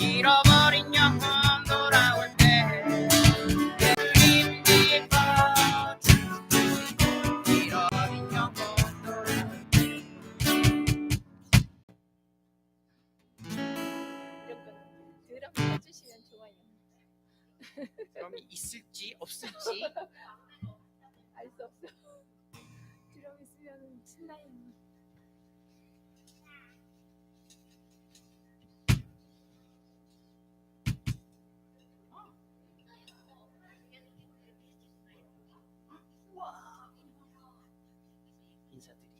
잃어버린 영혼 돌아올 때 주님 기뻐져 잃어버린 영혼 돌아올 때. 드럼 해주시면 좋아요. 드럼이 있을지 없을지 알 수 없어. 드럼 있으면 신나요. 인사드리고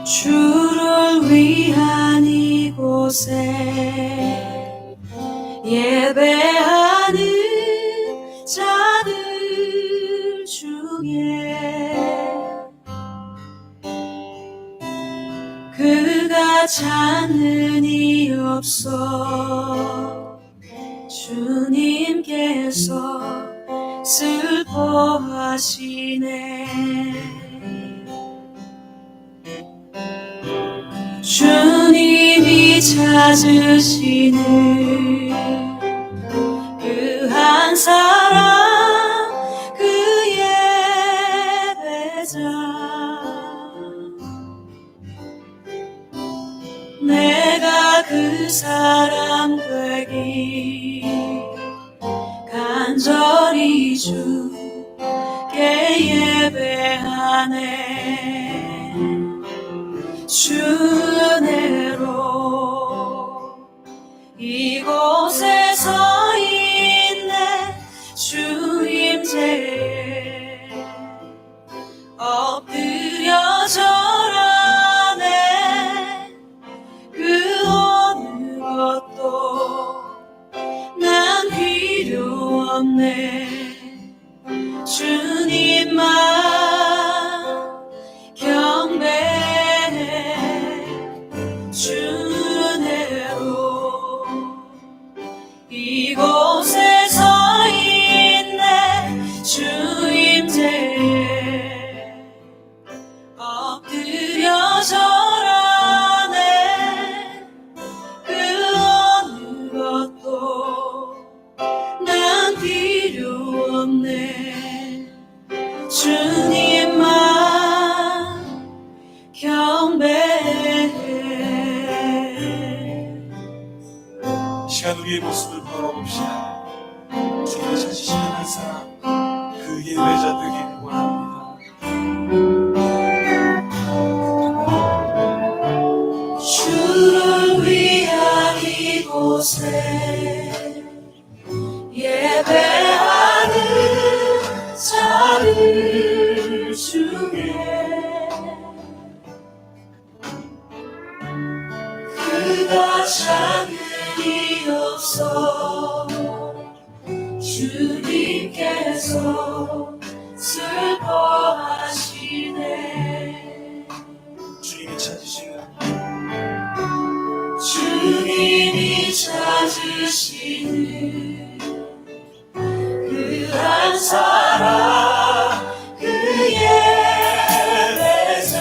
주를 위한 이곳에 예배하는 자들 중에 그가 찾는 이 없어 주님께서 슬퍼하시네. 주님이 찾으시는 그 한 사람 그 예배자 내가 그 사람 되기 간절히 주께 예배하네. 주 은혜로 이곳에 서 있네. 주 임재에 엎드려 절하네. 그 어느 것도 난 필요 없네. 주님만 경배해. 주 은혜로 이곳에 서 있네. 주 임재에 엎드려 절하네. 그 어느 것도 난 필요 없네. 주님만 경배해. 시간 우리의 모습을 걸어봅시다. 주님을 찾으시는 한 사람 그 예배자 되기를 원합니다. 주를 위한 이곳에 예배하는 자들 중에 그가 찾는 이 없어 주님께서 슬퍼하시네. 주님이 찾으시는 주님이 찾으시는 그 한 사람 그 예배자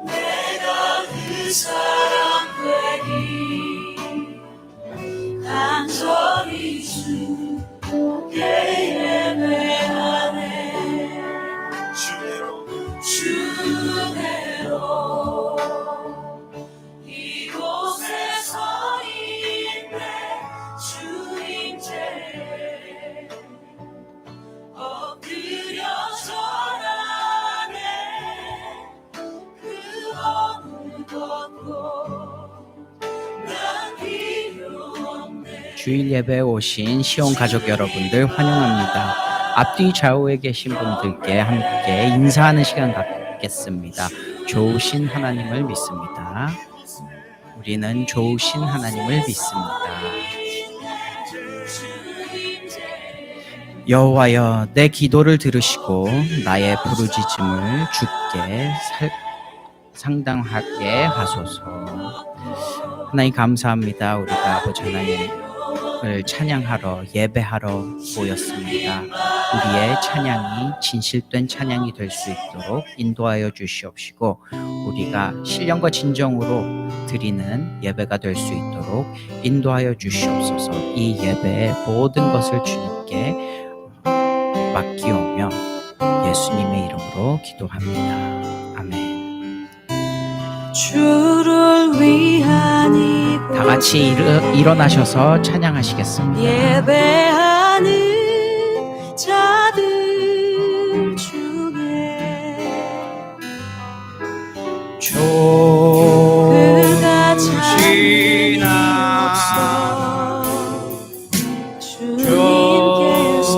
내가 그 사람 되기 간절히 주께 예배하네. 주 은혜로 이곳에 서 있네. 주 임재에 주일 예배에 오신 시온 가족 여러분들 환영합니다. 앞뒤 좌우에 계신 분들께 함께 인사하는 시간 갖겠습니다. 좋으신 하나님을 믿습니다. 우리는 좋으신 하나님을 믿습니다. 여호와여, 내 기도를 들으시고 나의 부르짖음을 주께 상당하게 하소서. 하나님 감사합니다. 우리가 아버지 하나님을 찬양하러 예배하러 모였습니다. 우리의 찬양이 진실된 찬양이 될 수 있도록 인도하여 주시옵시고 우리가 신령과 진정으로 드리는 예배가 될 수 있도록 인도하여 주시옵소서. 이 예배의 모든 것을 주님께 맡기오며 예수님의 이름으로 기도합니다. 아멘. 주를 위한 이곳 다 같이 일어나셔서 찬양하시겠습니다. 예배하는 자들 중에 그가 참이 없어 주님께서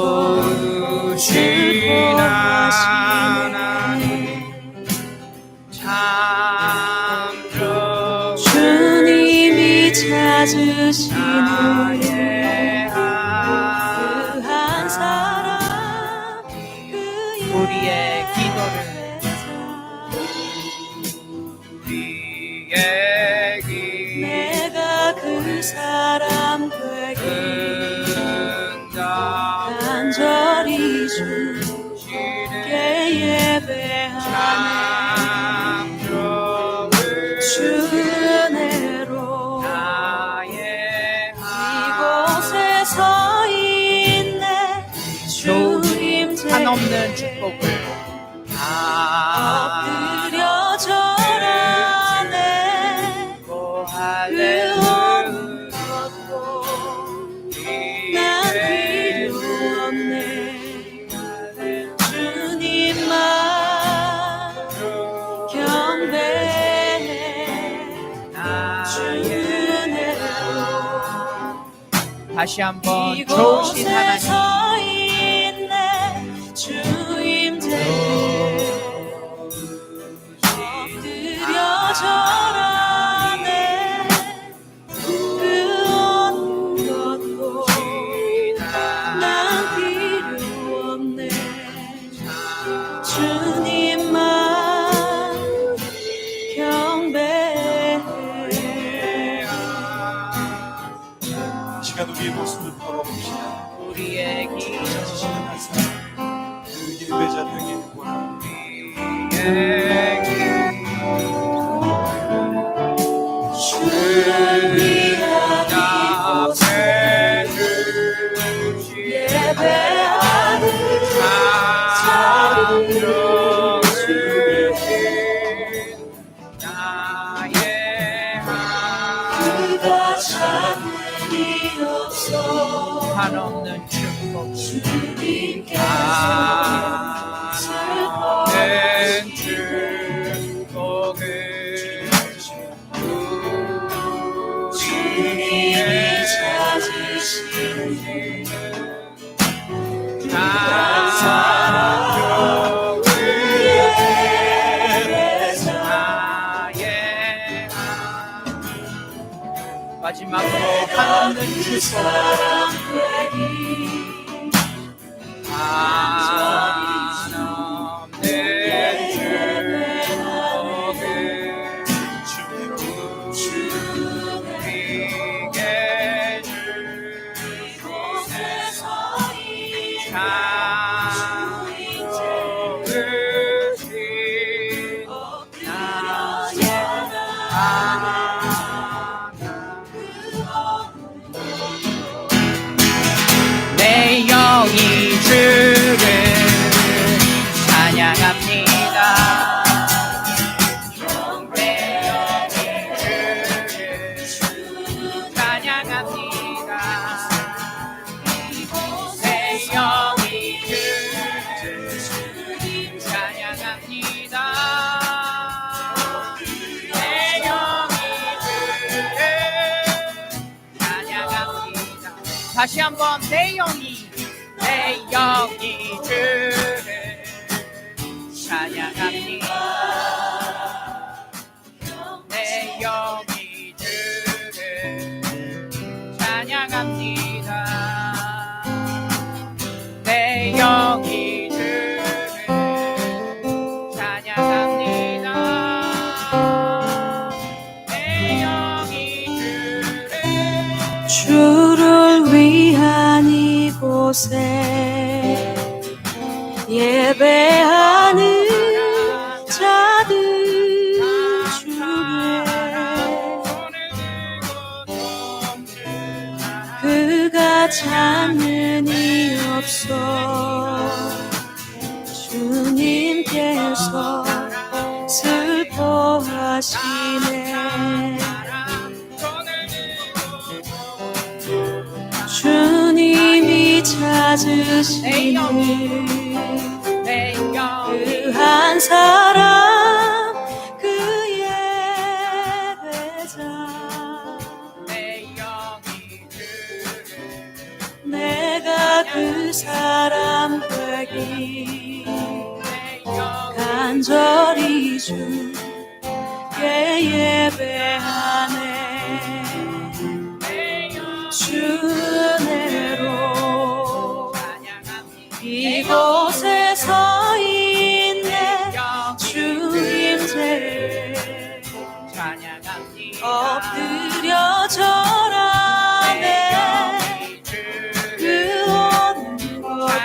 주님이 찾으신 후에 그 한 사람 우리의 기도를 내가 그 사람 되게 간절히 주께 예배하네. 주 은혜로 이곳에 서 있네. 주님 한없는 축복을 엎드려 절하네. 그 어느 것도 난 필요 없네. 주님만 경배해. 주 은혜로 다시 한번 좋으신 이곳에 하나님 서 있네. 주임제 엎드려 절하네. 그 어느 것도 난 필요 없네. 주님만 경배해. 이 시간 우리의 모습을 걸어봅시다. 우리의 길 찾으시는 한 사람 그 예배자 되기를 원합니다. 주를 위한 이곳에 예배하는 자들 그가 찾으리 없어. 한없는 축복 주님께서 는 축복을 주님이 찾으시는 마지막으로 한없는 축복 한없는 축복을 우리에게 내 영이 주를 찬양합니다. 내 영이 주를 찬양합니다. 내 영이 주를 찬양합니다. 내 영이 주를 찬양합니다. 다시 한번 내 영이 주를 찬양합니다. 내 영이 주를 찬양합니다. 내 영이 주를 찬양합니다. 내 영이 주를 위한 이곳에 예배하는 자들 중에 그가 찾는 이 없어 주님께서 슬퍼하시네. 주님이 찾으시는 그 한 사람 그 예배자 내가 그 사람 되기 간절히 주께 예배하네. 주 은혜로 이곳에 서 있네. 주님께 엎드려 절하네. 그 어느 것도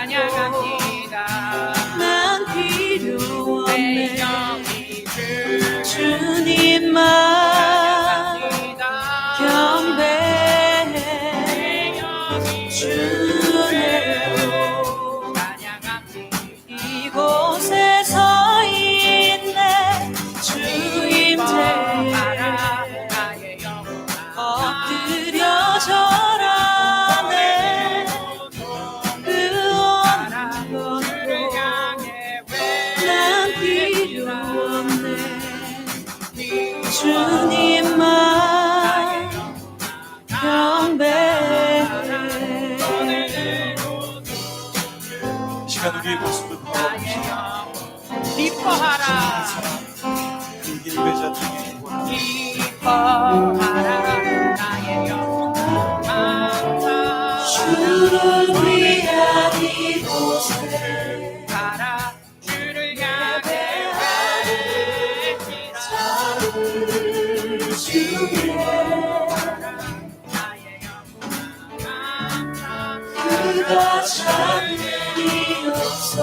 난 필요 없네. 주님만 경배해. 주 은혜로 이곳에 서 있네. 주임제에 엎드려 절하네. 그 어느 것도 난 필요 없네. 주님만 경배해. 이 시간 우리의 모습을 바라봅시다. 기뻐하라 그 예배자들에게 기뻐하라 나의 영혼 항상 주를 위한 이곳에 가라 주를 향해 외치라 주의 나의 영혼 항상 그가 찾는 이 없어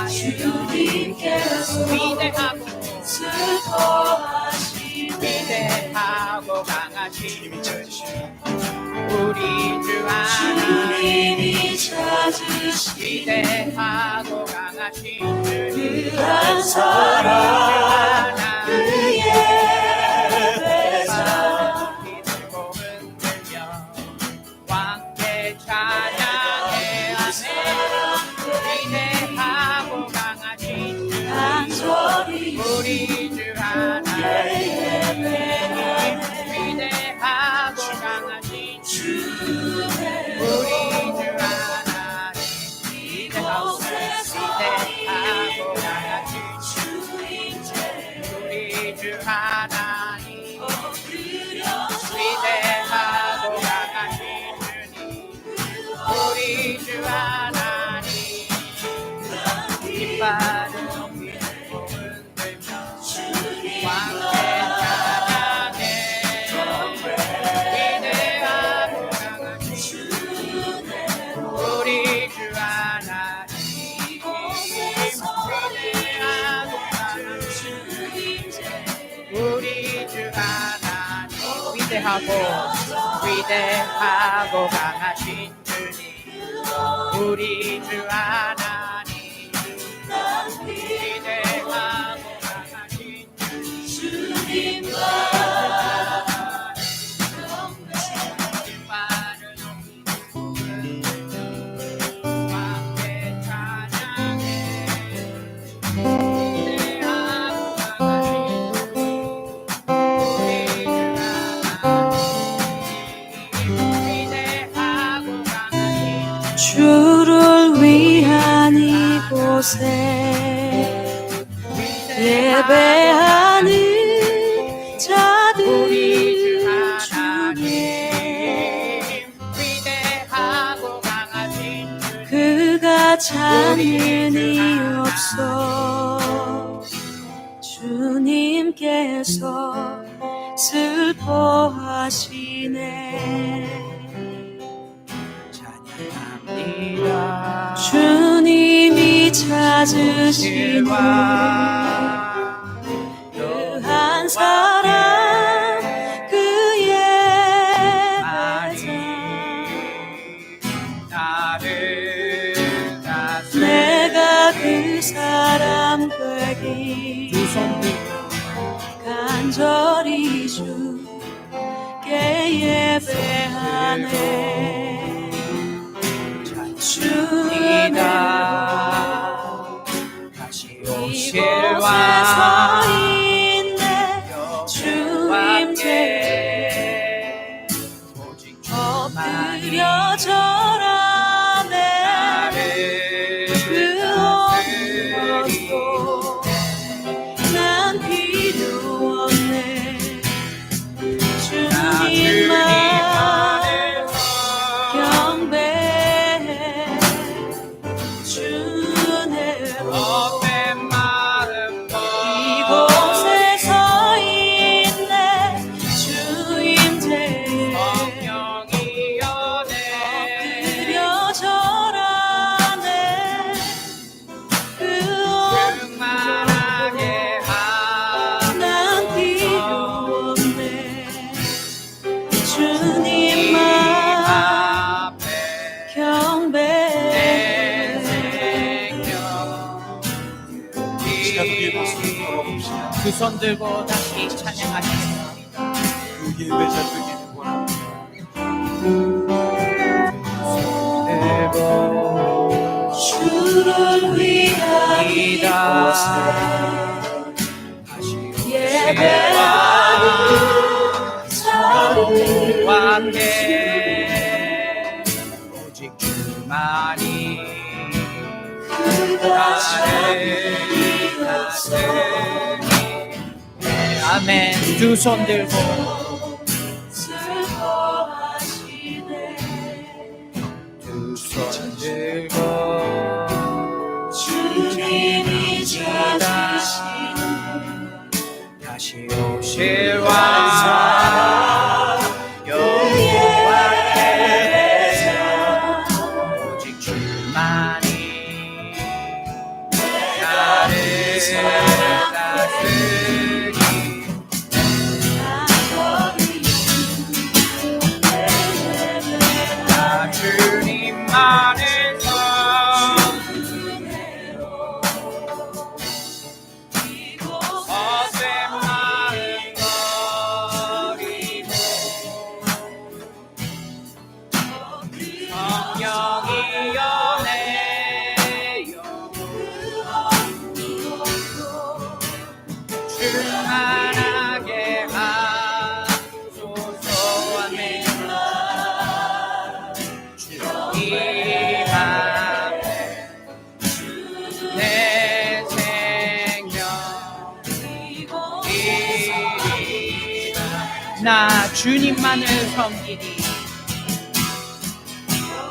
주님께서 위대하고 슬퍼하시네. 위대하고 강하신 주님이 찾으시는 우리 주 하나님 주님이 찾으시네. 위대하고 강하신 주님 그 한 사람 그 예배자 들고 흔들며 왕께 찬양해 하네. 위대하고 강하신 주 간절히 우리 주 하나님 위대하고 강하신 주 우리 주 하나님 위대하고 강하신 주 우리 주 하나님 위대하고 강하신 주님 우리 주 하나님 깃발을 높이고 흔들며 왕께 찬양해 위대하고 강하신 우리 주 하나님 위대하고 강하신 우리 주 하나님 위대하고 강하신 주님 우리 주 하나님 위대하고 강하신 주님만 깃발을 높이고 함께 찬양해 위대하고 강하신 주님 우리 주 하나님 주를 위한 이곳에 예배하는 자들 중에 위대하고 강하신 그가 찾는이 없어 주님께서 슬퍼하시네 찬양합니다. 주님이 찾으시는 그 한 사람 그의 나를 다스려 내가 그 사람 되기 두 손 들고 간절히 주께 예배하네 주는 다시 이곳에 오실 서 왕 있네 주님께 오직 엎드려 절하네 그 어떤 것도 난 필요 없네 주님만 경배해 주네로 이곳에 서 있네 주임제에 엎드려 절하네 그 난 필요 없네 주님만 경배해 시간 위에 모습을 걸어봅시다. 두 손 들고 다시 찬양하시겠습니다. 그 예배자 되기를 원합니다. 주를 위한 이곳에 예배하는 자들 왕께 오직 주만이 그가 찾는 이곳에 아멘. 두 손 들고 슬퍼하시네 두 손 들고 주님이 찾으시는 다시 오실 왕 그의 예배자 오직 주만이 나를 다스리니 나 주님만을 헛된 마음 버리고 성령이 연해요 충만하게 하소서 아멘 주님 앞에 내 생명 드리리라 나 주님만을 섬기리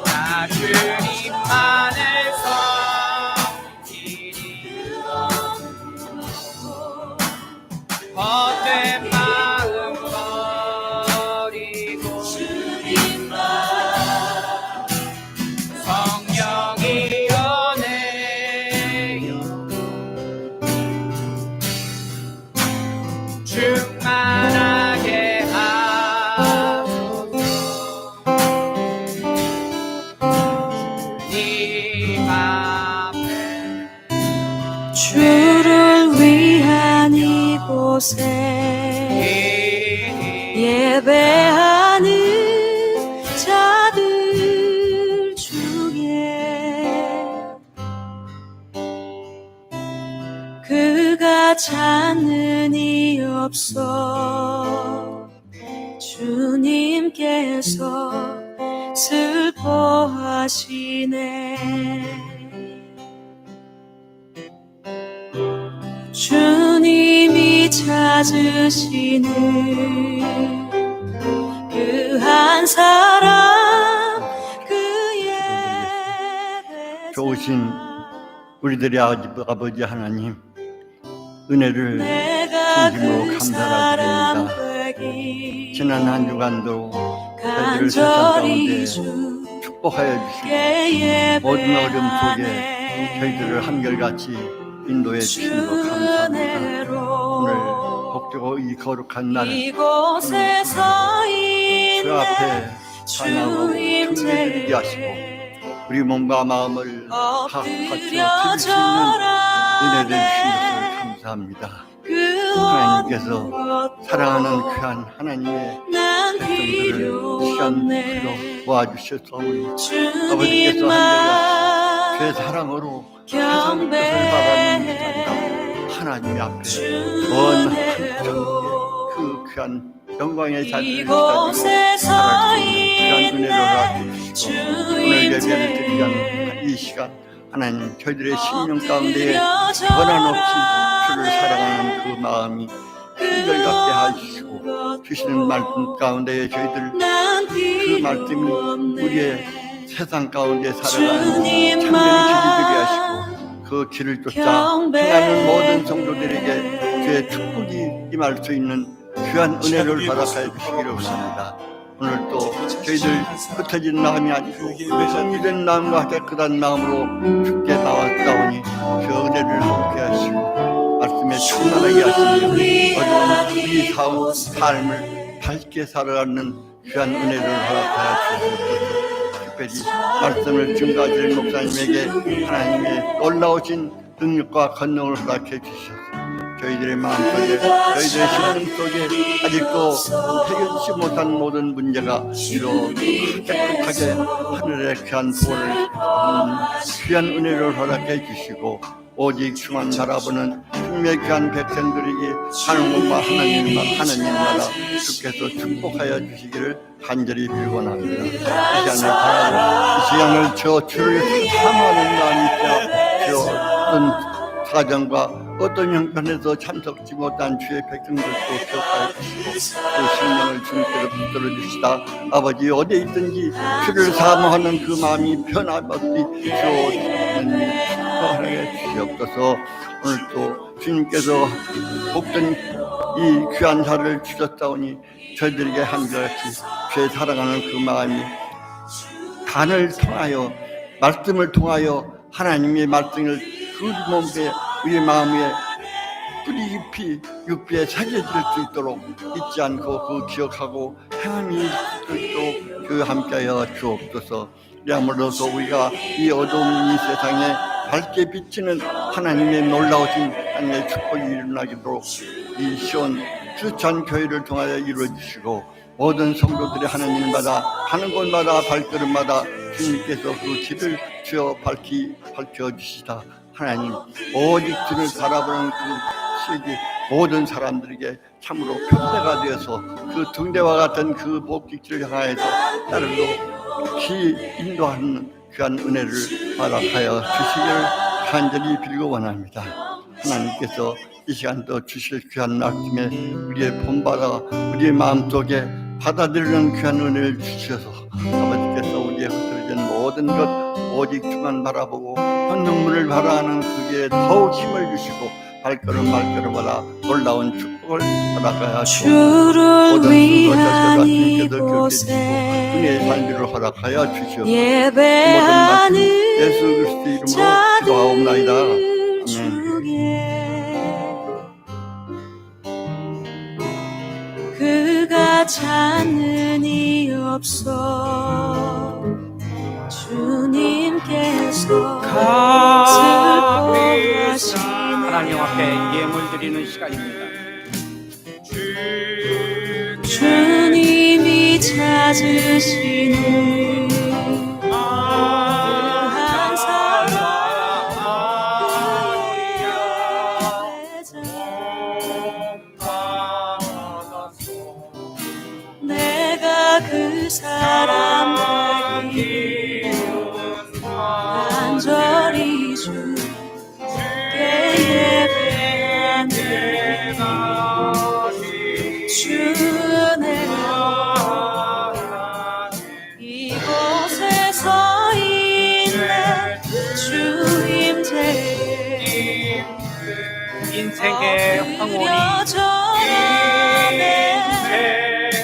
나 주님만을 섬기리 헛된 마음 버리고 성령이 연해요 충만하게 하소서 님 앞에 주를 위한 이곳에 예배하는 자들 중에 그가 찾는 이 없어 주님께서 슬 기뻐하시네. 주님이 찾으시는 그 한 사람 그의 좋으신 우리들의 아버지 하나님, 은혜를 진심으로 감사드립니다. 지난 한 주간도 저희들을 세상 가운데 축복하여 주시고 모든 어려움 속에 저희들을 한결같이 인도해 주시는 것 감사합니다. 오늘 복되고 이 거룩한 날 주 앞에 찬양하고 경배드리게 하시고 우리 몸과 마음을 다 바쳐 드릴 수 있는 은혜를 주신 것을 감사합니다. 하나님께서 사랑하는 귀한 하나님의 백성들을 시간으로 모아주셨사오니 아버지께서 한결같이 그 사랑으로 세상의 뜻을 바라는 하나님 앞에 먼 한정의 그 귀한 영광의 자리를 가지고 살아주시는 귀한 은혜를 허락해주시고 오늘 예배를 드리는 이 시간 하나님 저희들의 심령 가운데에 변함없이 주를 사랑하는 그 마음이 한결같게 하시고 주시는 말씀 가운데에 저희들 그 말씀이 우리의 세상 가운데 살아가는 참된 길이 되게 하시고 그 길을 쫓아 행하는 모든 성도들에게 주의 축복이 임할 수 있는 귀한 은혜를 허락하여 주시기를 원합니다. 오늘 또 저희들 흩어진 마음이 아니고 성리된 마음과 깨끗한 마음으로 주께 나왔사오니 그 은혜를 함께 하시고 말씀에 충만하게 하시며 어려운 우리 삶을 밝게 살아가는 귀한 은혜를 허락하여 주시옵소서. 특별히 말씀을 증거하실 목사님에게 하나님의 놀라우신 능력과 권능을 허락해 주셔서 저희들의 마음속에 저희들의 심령 속에 아직도 해결되지 못한 모든 문제가 이루어지고 깨끗하게 하늘의 귀한 보호를 귀한 은혜를 허락해 주시고 오직 주만 바라보는 주님의 귀한 백성들에게 하나님과 하나님마다 주께서 축복하여 주시기를 간절히 빌곤합니다. 이 시간을 저 주를 사모하는 마음이 있어 어떤 사정과 어떤 형편에서 참석지 못한 주의 백성들도 기억하여 주시고 그 심령을 주님께로 붙들어 주시다. 아버지 어디에 있든지 주를 사모하는 그 마음이 변함없이 주어지는 축복하게 주시옵소서. 오늘 또 주님께서 복된 이 귀한 자를 주셨사오니 저희들에게 한결같이 주의 사랑하는 그 마음이 단을 통하여 말씀을 통하여 하나님의 말씀을 그 몸에 우리 마음에 뿌리 깊이 육비에 새겨질 수 있도록 잊지 않고 그 기억하고 행함이 있도록 그 함께하여 주옵소서. 그러므로서 우리가 이 어두운 이 세상에 밝게 비치는 하나님의 놀라우신 하나님의 축복이 일어나도록 이 시온 주찬 교회를 통하여 이루어주시고 모든 성도들이 하나님마다 가는 곳마다 발걸음마다 주님께서 그 길을 주어 밝혀주시다. 하나님 오직 주를 바라보는 그 시기 모든 사람들에게 참으로 편대가 되어서 그 등대와 같은 그 복직지를 향하여서 따르고 기 인도하는 귀한 은혜를 허락하여 주시기를 간절히 빌고 원합니다. 하나님께서 이 시간도 주실 귀한 말씀에 우리의 본받아 우리의 마음속에 받아들이는 귀한 은혜를 주셔서 아버지께서 우리의 흩어진 모든 것 오직 주만 바라보고 현능문을 바라하는 그게 더욱 힘을 주시고 발걸음마다 놀라운 축복을 허락하여 주를 위한 이곳에 은혜의 삶을 허락하여 주시옵소서. 예배하는 예수 그리스도 이름으로 기도하옵나이다. 아멘. 그가 찾는 이 없어 주님께서 슬퍼하시네. 하나님 앞에 예물 드리는 시간입니다. 주님이 찾으시는 한 사람 내가 그 사람 되기 간절히 주께 예배하네 주네 이곳에 서 있네 주임제 인생의 황홀이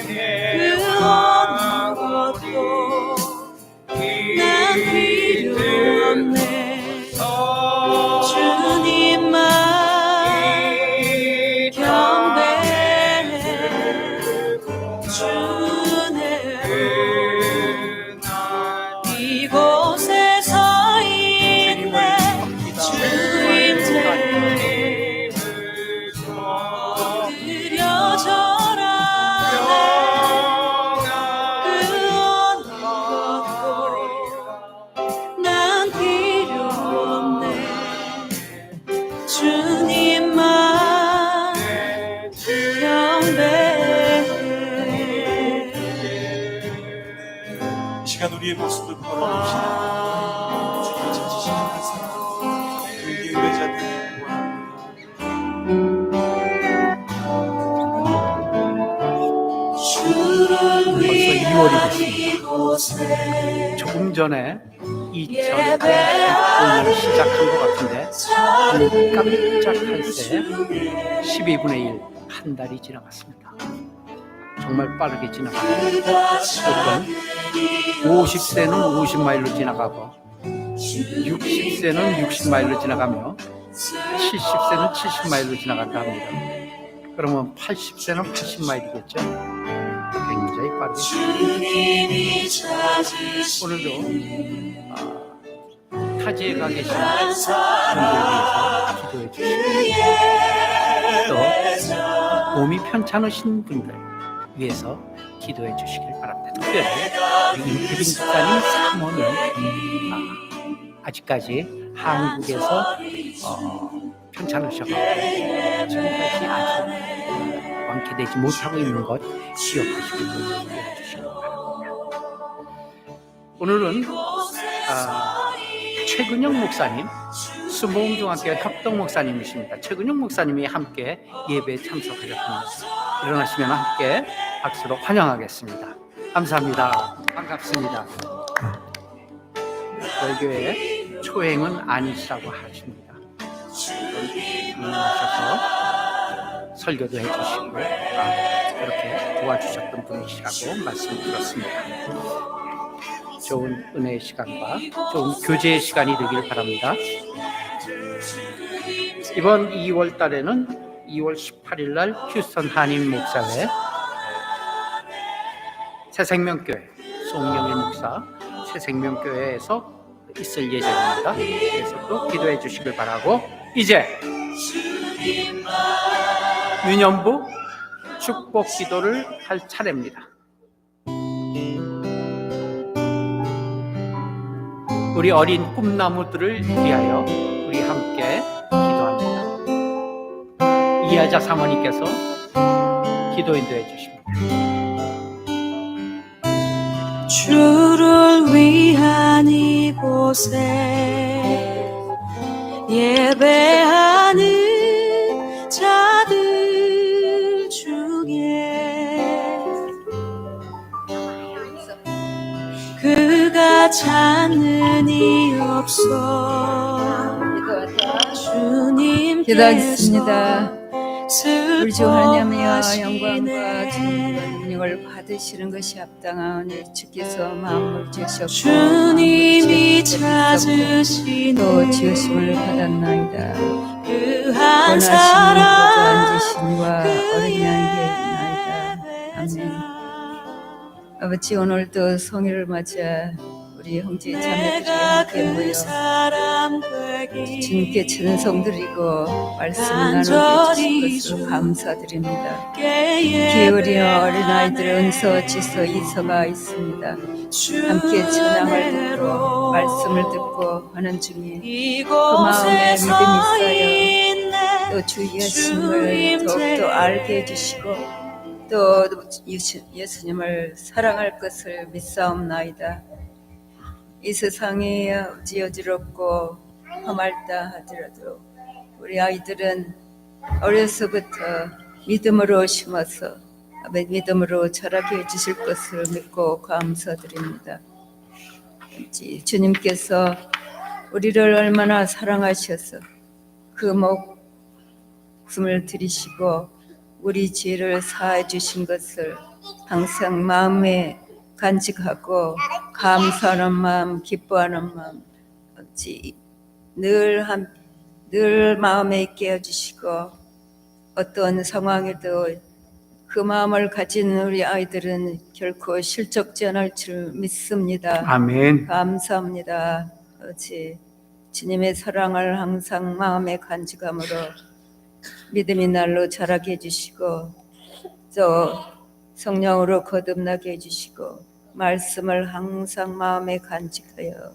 그 어느 것도 난 필요 없네 주님만 경배해 주네 이곳에 서 있네 주임제 엎드려져라 그 어느 것도 난 필요 없네 주님만 경배해 이 시간 우리의 모습을 걸어봅시다. 주님을 찾으시는 한 사람, 그에게 예배자들이 원합니다. 벌써 2월이 됐습니다. 조금 전에 2019년을 시작한 것 같은데 깜짝할 때 12분의 1, 한 달이 지나갔습니다. 정말 빠르게 지나가고 어떤 50세는 50마일로 지나가고 60세는 60마일로 지나가며 70세는 70마일로 지나간다 합니다. 그러면 80세는 80마일이겠죠? 굉장히 빠르게 오늘도 타지에 가 계신 분들 위해서 기도해 주시고 또 몸이 편찮으신 분들 위해서 기도해 주시길 바랍니다. 특별히 우리 임태빈 집사님 사모님 아직까지 한국에서 편찮으셔서 지금까지 아직 완쾌되지 못하고 있는 것 기억하시고 기도해 주시기 바랍니다. 오늘은 최근영 목사님, 수모음중학교 협동 목사님이십니다. 최근영 목사님이 함께 예배에 참석하셨습니다. 일어나시면 함께 박수로 환영하겠습니다. 감사합니다. 반갑습니다. 저희 교회 초행은 아니시라고 하십니다. 일어나셔서 설교도 해주시고 그렇게 도와주셨던 분이시라고 말씀을 들었습니다. 좋은 은혜의 시간과 좋은 교제의 시간이 되길 바랍니다. 이번 2월 달에는 2월 18일 날 휴스턴 한인 목사회 새생명교회 송영일 목사 새생명교회에서 있을 예정입니다. 그래서 또 기도해 주시길 바라고 이제 유년부 축복 기도를 할 차례입니다. 우리 어린 꿈나무들을 위하여 우리 함께 기도합니다. 이하자 사모님께서 기도 인도해 주십니다. 주를 위한 이곳에 예배하는 자들 중에 그가 찾는 이 없어 주님께서 기도하겠습니다. 우리 주 하나님이여 슬퍼하시네. 영광과 존귀와 능력을 받으시는 것이 합당하오니 주께서 마음을 주셨고 주님이 찾으시네. 또 지으심을 받았나이다. 그 한 원하시는 사람 보좌 앉으심과 어린 양에게 있나이다. 아멘. 아버지 오늘도 성일을 맞아 우리 형제 자매들이 내가 함께 그 모여 사람 되기 주님께 찬송 드리고 말씀 간절히 나누게 주셔서 감사드립니다. 주께 기울여 어린아이들 은서 지서 이서가 있습니다. 함께 찬양을 듣고 말씀을 듣고 하는 중에 그 마음에 믿음이 쌓여 또 주의 예수님을 더욱더 알게 해주시고 또 예수님을 사랑할 것을 믿사옵나이다. 이 세상이 어지럽고 험할다 하더라도 우리 아이들은 어려서부터 믿음으로 심어서 믿음으로 자라게 해주실 것을 믿고 감사드립니다. 주님께서 우리를 얼마나 사랑하셔서 그 목숨을 들이시고 우리 죄를 사해 주신 것을 항상 마음에 간직하고 감사하는 마음, 기뻐하는 마음 늘 마음에 있게 해주시고 어떤 상황에도 그 마음을 가진 우리 아이들은 결코 실족지 않을 줄 믿습니다. 아멘. 감사합니다. 주님의 사랑을 항상 마음에 간직함으로 믿음의 날로 자라게 해주시고 또 성령으로 거듭나게 해주시고 말씀을 항상 마음에 간직하여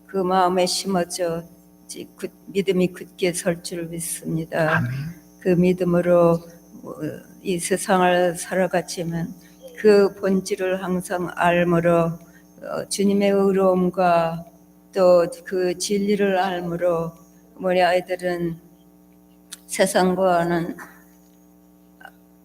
그 마음에 심어져 믿음이 굳게 설 줄 믿습니다. 아멘. 그 믿음으로 이 세상을 살아갔지만 그 본질을 항상 알므로 주님의 의로움과 또 그 진리를 알므로 우리 아이들은 세상과는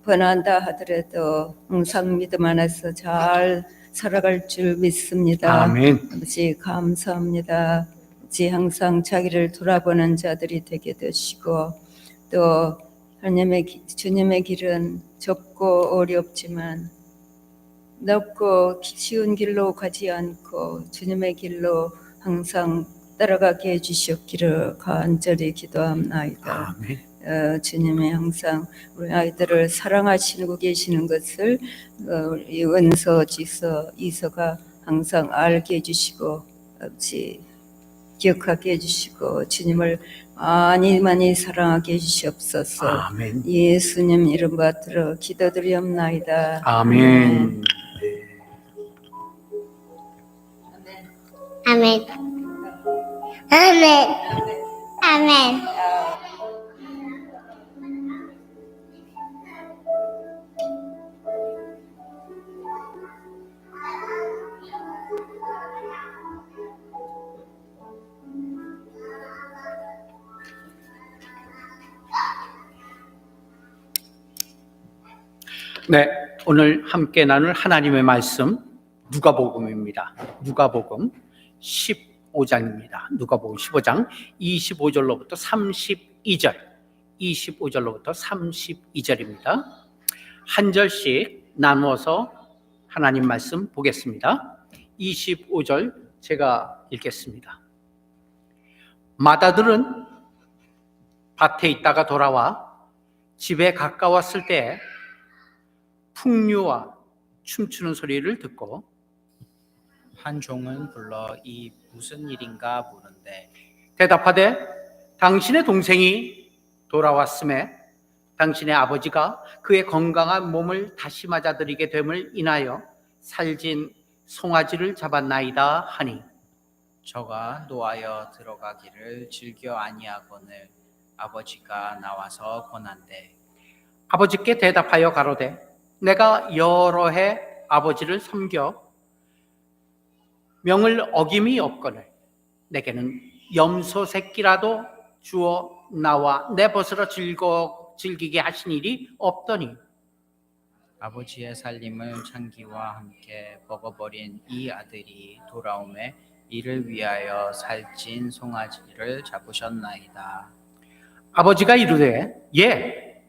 번한다 하더라도 항상 믿음 안에서 잘 살아갈 줄 믿습니다. 아멘. 아버지 감사합니다. 아버지 항상 자기를 돌아보는 자들이 되게 되시고 또 주님의 길은 좁고 어렵지만 넓고 쉬운 길로 가지 않고 주님의 길로 항상 따라가게 해주시옵기를 간절히 기도합나이다. 아멘. 주님이 항상 우리 아이들을 사랑하시고 계시는 것을 이 은서, 지서, 이서가 항상 알게 해주시고 아버지 기억하게 해주시고 주님을 많이 사랑하게 해주시옵소서. 아멘. 예수님 이름 받들어 기도드리옵나이다. 아멘. 아멘. 아멘. 아멘. 네, 오늘 함께 나눌 하나님의 말씀 누가복음입니다. 누가복음 15장입니다. 누가복음 15장 25절로부터 32절, 25절로부터 32절입니다. 한 절씩 나누어서 하나님 말씀 보겠습니다. 25절 제가 읽겠습니다. 마다들은 밭에 있다가 돌아와 집에 가까웠을 때 풍류와 춤추는 소리를 듣고 한 종은 불러 이 무슨 일인가 물은데 대답하되 당신의 동생이 돌아왔음에 당신의 아버지가 그의 건강한 몸을 다시 맞아들이게 됨을 인하여 살진 송아지를 잡았나이다 하니 저가 노하여 들어가기를 즐겨 아니하거늘 아버지가 나와서 권한대 아버지께 대답하여 가로되 내가 여러 해 아버지를 섬겨 명을 어김이 없거늘 내게는 염소 새끼라도 주어 나와 내 벗으로 즐기게 하신 일이 없더니 아버지의 살림을 창기와 함께 먹어버린 이 아들이 돌아오매 이를 위하여 살찐 송아지를 잡으셨나이다. 아버지가 이르되 예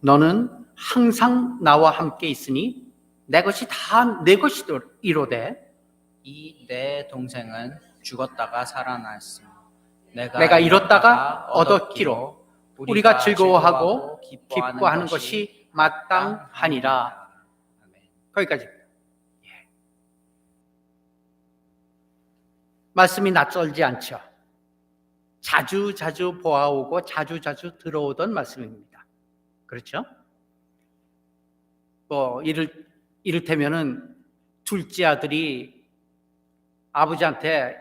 너는 항상 나와 함께 있으니 내 것이 다 내 것이로되 이 내 동생은 죽었다가 살아났으며 내가 잃었다가 얻었기로 우리가 즐거워하고 기뻐하는 것이 마땅하니라. 거기까지. 말씀이 낯설지 않죠. 자주 보아오고 자주 들어오던 말씀입니다. 그렇죠? 이를테면은 둘째 아들이 아버지한테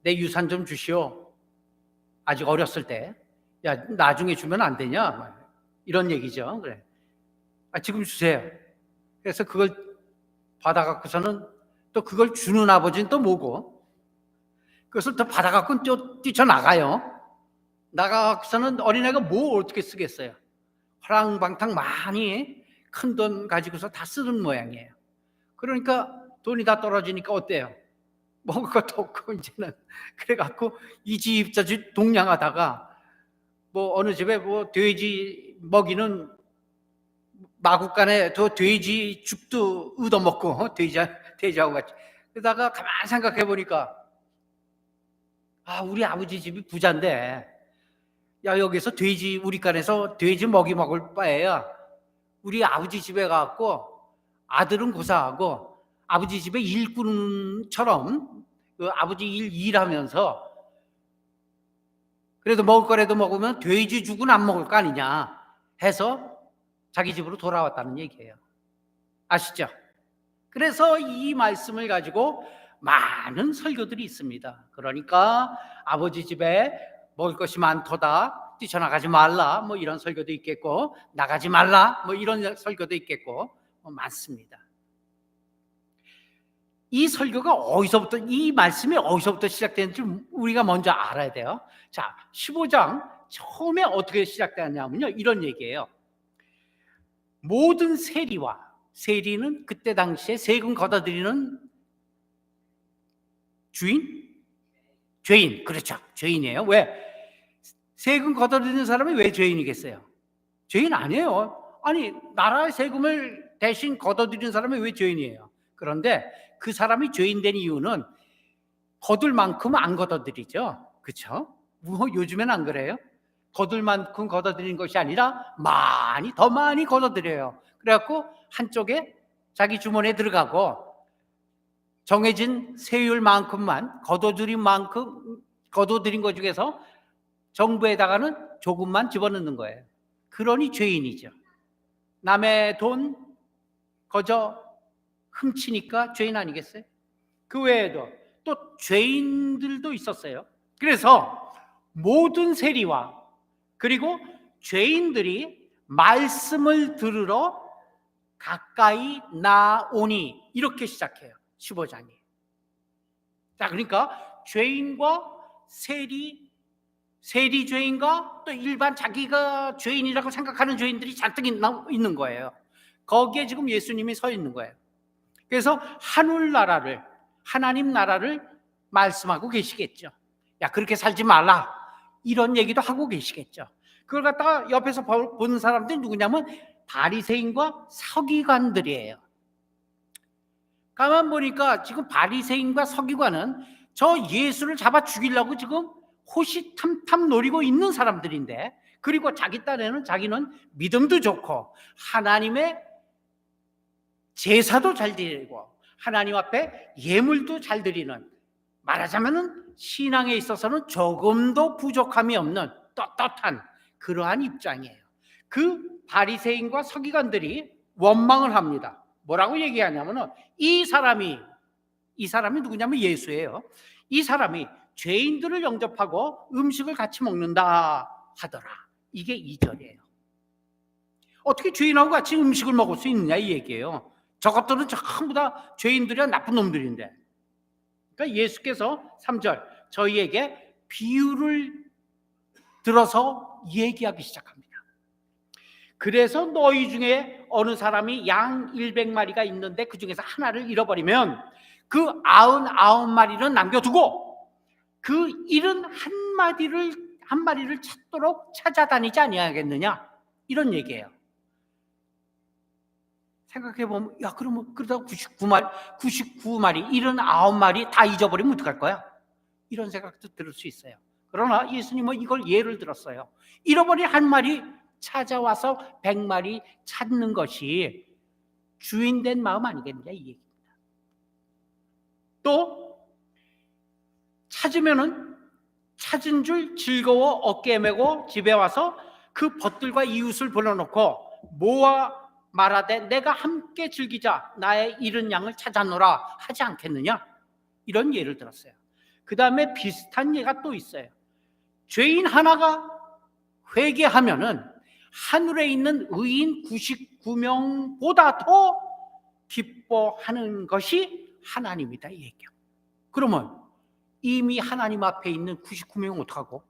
내 유산 좀 주시오. 아직 어렸을 때. 야, 나중에 주면 안 되냐? 이런 얘기죠. 그래. 지금 주세요. 그래서 그걸 받아갖고서는 또 그걸 주는 아버지는 또 뭐고? 그것을 더 받아갖고 뛰쳐나가요. 나가서는 어린애가 뭐 어떻게 쓰겠어요? 화랑방탕 많이 큰 돈 가지고서 다 쓰는 모양이에요. 그러니까 돈이 다 떨어지니까 어때요? 먹을 것도 없고 이제는 그래갖고 이 집 저 집 동냥하다가 뭐 어느 집에 뭐 돼지 먹이는 마구간에 또 돼지 죽도 얻어먹고 돼지하고 같이. 그러다가 가만히 생각해 보니까 우리 아버지 집이 부자인데 야 여기서 돼지 우리 간에서 돼지 먹이 먹을 바에야 우리 아버지 집에 가갖고 아들은 고사하고 아버지 집에 일꾼처럼 그 아버지 일하면서 그래도 먹을 거라도 먹으면 돼지 죽은 안 먹을 거 아니냐 해서 자기 집으로 돌아왔다는 얘기예요. 아시죠? 그래서 이 말씀을 가지고 많은 설교들이 있습니다. 그러니까 아버지 집에 먹을 것이 많도다, 뛰쳐나가지 말라, 뭐 이런 설교도 있겠고, 나가지 말라, 뭐 이런 설교도 있겠고, 많습니다. 이 설교가 어디서부터, 이 말씀이 어디서부터 시작되는지 우리가 먼저 알아야 돼요. 자, 15장 처음에 어떻게 시작되냐면요, 이런 얘기예요. 모든 세리는 그때 당시에 세금 걷어들이는 죄인, 그렇죠, 죄인이에요. 왜? 세금 걷어들이는 사람이 왜 죄인이겠어요? 죄인 아니에요. 아니, 나라의 세금을 대신 걷어들이는 사람이 왜 죄인이에요? 그런데 그 사람이 죄인된 이유는 거둘 만큼 안 걷어들이죠. 그렇죠? 뭐 요즘엔 안 그래요? 거둘 만큼 걷어들이는 것이 아니라 더 많이 걷어들여요. 그래갖고 한쪽에 자기 주머니에 들어가고 정해진 세율만큼만 거둬들인 것 중에서 정부에다가는 조금만 집어넣는 거예요. 그러니 죄인이죠. 남의 돈 거저 훔치니까 죄인 아니겠어요? 그 외에도 또 죄인들도 있었어요. 그래서 모든 세리와 그리고 죄인들이 말씀을 들으러 가까이 나오니 이렇게 시작해요. 15장이. 자, 그러니까 죄인과 세리 죄인과 또 일반 자기가 죄인이라고 생각하는 죄인들이 잔뜩 있는 거예요. 거기에 지금 예수님이 서 있는 거예요. 그래서 하나님 나라를 말씀하고 계시겠죠. 야, 그렇게 살지 말라, 이런 얘기도 하고 계시겠죠. 그걸 갖다가 옆에서 보는 사람들이 누구냐면 바리새인과 서기관들이에요. 가만 보니까 지금 바리새인과 서기관은 저 예수를 잡아 죽이려고 지금 호시탐탐 노리고 있는 사람들인데, 그리고 자기 딴에는 자기는 믿음도 좋고 하나님의 제사도 잘 드리고 하나님 앞에 예물도 잘 드리는, 말하자면은 신앙에 있어서는 조금도 부족함이 없는 떳떳한 그러한 입장이에요. 그 바리새인과 서기관들이 원망을 합니다. 뭐라고 얘기하냐면은 이 사람이 누구냐면 예수예요. 이 사람이 죄인들을 영접하고 음식을 같이 먹는다 하더라. 이게 2절이에요. 어떻게 죄인하고 같이 음식을 먹을 수 있느냐 이 얘기예요. 저것들은 전부 다 죄인들이야, 나쁜 놈들인데. 그러니까 예수께서 3절 저희에게 비유를 들어서 얘기하기 시작합니다. 그래서 너희 중에 어느 사람이 양 100마리가 있는데 그 중에서 하나를 잃어버리면 그 99마리는 남겨두고 그 71마리를 찾도록 찾아다니지 아니하겠느냐, 이런 얘기예요. 생각해보면, 야, 그러면 그러다가 99마리, 79마리 다 잊어버리면 어떡할 거야? 이런 생각도 들을 수 있어요. 그러나 예수님은 이걸 예를 들었어요. 잃어버린 한 마리 찾아와서 100마리 찾는 것이 주인된 마음 아니겠느냐, 이 얘기입니다. 또 찾으면은 찾은 줄 즐거워 어깨에 메고 집에 와서 그 벗들과 이웃을 불러놓고 모아 말하되 내가 함께 즐기자, 나의 잃은 양을 찾아노라 하지 않겠느냐, 이런 예를 들었어요. 그 다음에 비슷한 예가 또 있어요. 죄인 하나가 회개하면은 하늘에 있는 의인 99명보다 더 기뻐하는 것이 하나님이다, 이 얘기예요. 그러면 이미 하나님 앞에 있는 99명 어떡하고?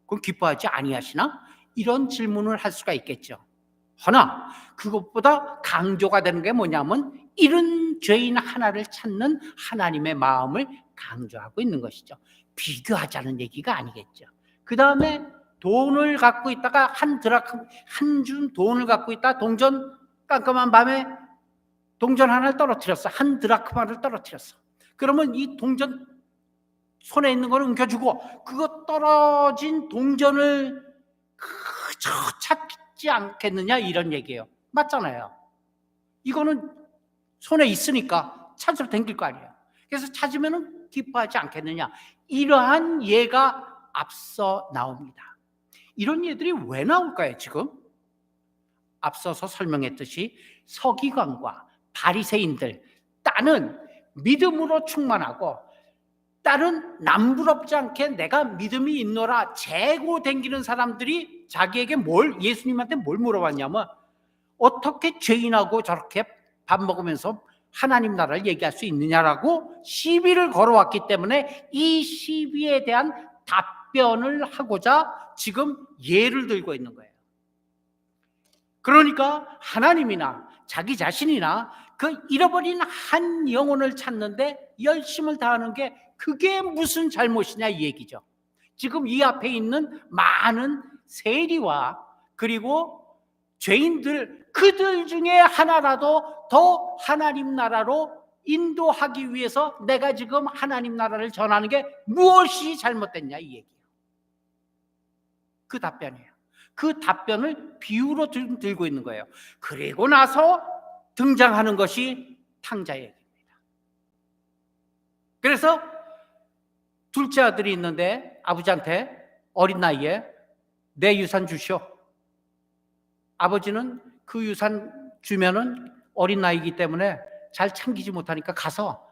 그럼 기뻐하지 아니하시나? 이런 질문을 할 수가 있겠죠. 허나 그것보다 강조가 되는 게 뭐냐면 이런 죄인 하나를 찾는 하나님의 마음을 강조하고 있는 것이죠. 비교하자는 얘기가 아니겠죠. 그 다음에 돈을 갖고 있다가 한 줌 돈을 갖고 있다 동전 깜깜한 밤에 동전 하나를 떨어뜨렸어. 한 드라크마를 떨어뜨렸어. 그러면 이 동전 손에 있는 걸 움켜주고 그거 떨어진 동전을 그저 찾지 않겠느냐 이런 얘기예요. 맞잖아요. 이거는 손에 있으니까 찾으러 댕길 거 아니에요. 그래서 찾으면 기뻐하지 않겠느냐. 이러한 예가 앞서 나옵니다. 이런 예들이 왜 나올까요 지금? 앞서서 설명했듯이 서기관과 바리새인들, 딸은 믿음으로 충만하고 딸은 남부럽지 않게 내가 믿음이 있노라 재고 댕기는 사람들이 자기에게 예수님한테 뭘 물어봤냐면 어떻게 죄인하고 저렇게 밥 먹으면서 하나님 나라를 얘기할 수 있느냐라고 시비를 걸어왔기 때문에 이 시비에 대한 답변을 하고자 지금 예를 들고 있는 거예요. 그러니까 하나님이나 자기 자신이나 그 잃어버린 한 영혼을 찾는데 열심을 다하는 게 그게 무슨 잘못이냐 이 얘기죠. 지금 이 앞에 있는 많은 세리와 그리고 죄인들 그들 중에 하나라도 더 하나님 나라로 인도하기 위해서 내가 지금 하나님 나라를 전하는 게 무엇이 잘못됐냐 이 얘기예요. 그 답변이에요. 그 답변을 비유로 들고 있는 거예요. 그리고 나서 등장하는 것이 탕자 얘기입니다. 그래서 둘째 아들이 있는데 아버지한테 어린 나이에 내 유산 주시오. 아버지는 그 유산 주면은 어린 나이이기 때문에 잘 챙기지 못하니까 가서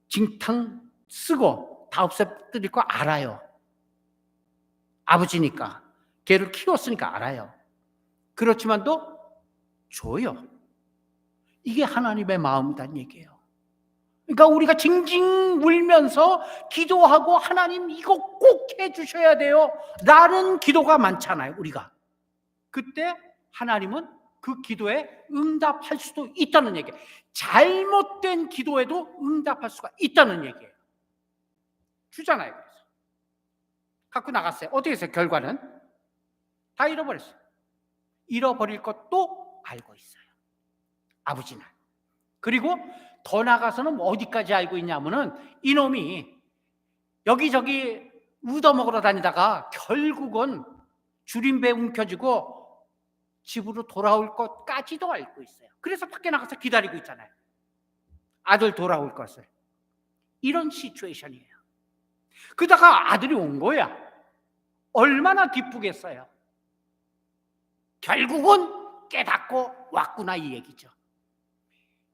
징탕 쓰고 다 없애뜨릴 거 알아요. 아버지니까 걔를 키웠으니까 알아요. 그렇지만도 줘요. 이게 하나님의 마음이란 얘기예요. 그러니까 우리가 징징 울면서 기도하고 하나님 이거 꼭 해주셔야 돼요 라는 기도가 많잖아요 우리가. 그때 하나님은 그 기도에 응답할 수도 있다는 얘기예요. 잘못된 기도에도 응답할 수가 있다는 얘기예요. 주잖아요. 그래서 갖고 나갔어요. 어떻게 했어요? 결과는 다 잃어버렸어요. 잃어버릴 것도 알고 있어요 아버지는. 그리고 더 나가서는 어디까지 알고 있냐면은 이놈이 여기저기 얻어먹으러 다니다가 결국은 줄임배 움켜쥐고 집으로 돌아올 것까지도 알고 있어요. 그래서 밖에 나가서 기다리고 있잖아요. 아들 돌아올 것을. 이런 시츄에이션이에요. 그러다가 아들이 온 거야. 얼마나 기쁘겠어요. 결국은 깨닫고 왔구나 이 얘기죠.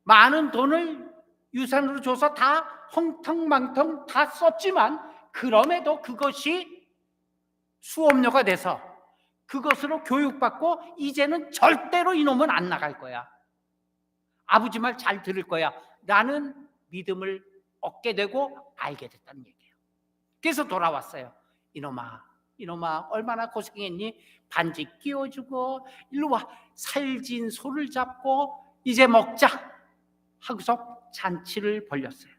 많은 돈을 유산으로 줘서 다 헝텅망텅 다 썼지만 그럼에도 그것이 수업료가 돼서 그것으로 교육받고 이제는 절대로 이놈은 안 나갈 거야. 아버지 말 잘 들을 거야. 라는 믿음을 얻게 되고 알게 됐다는 얘기예요. 그래서 돌아왔어요. 이놈아 얼마나 고생했니? 반지 끼워주고 일로 와 살진 소를 잡고 이제 먹자 하고서 잔치를 벌렸어요.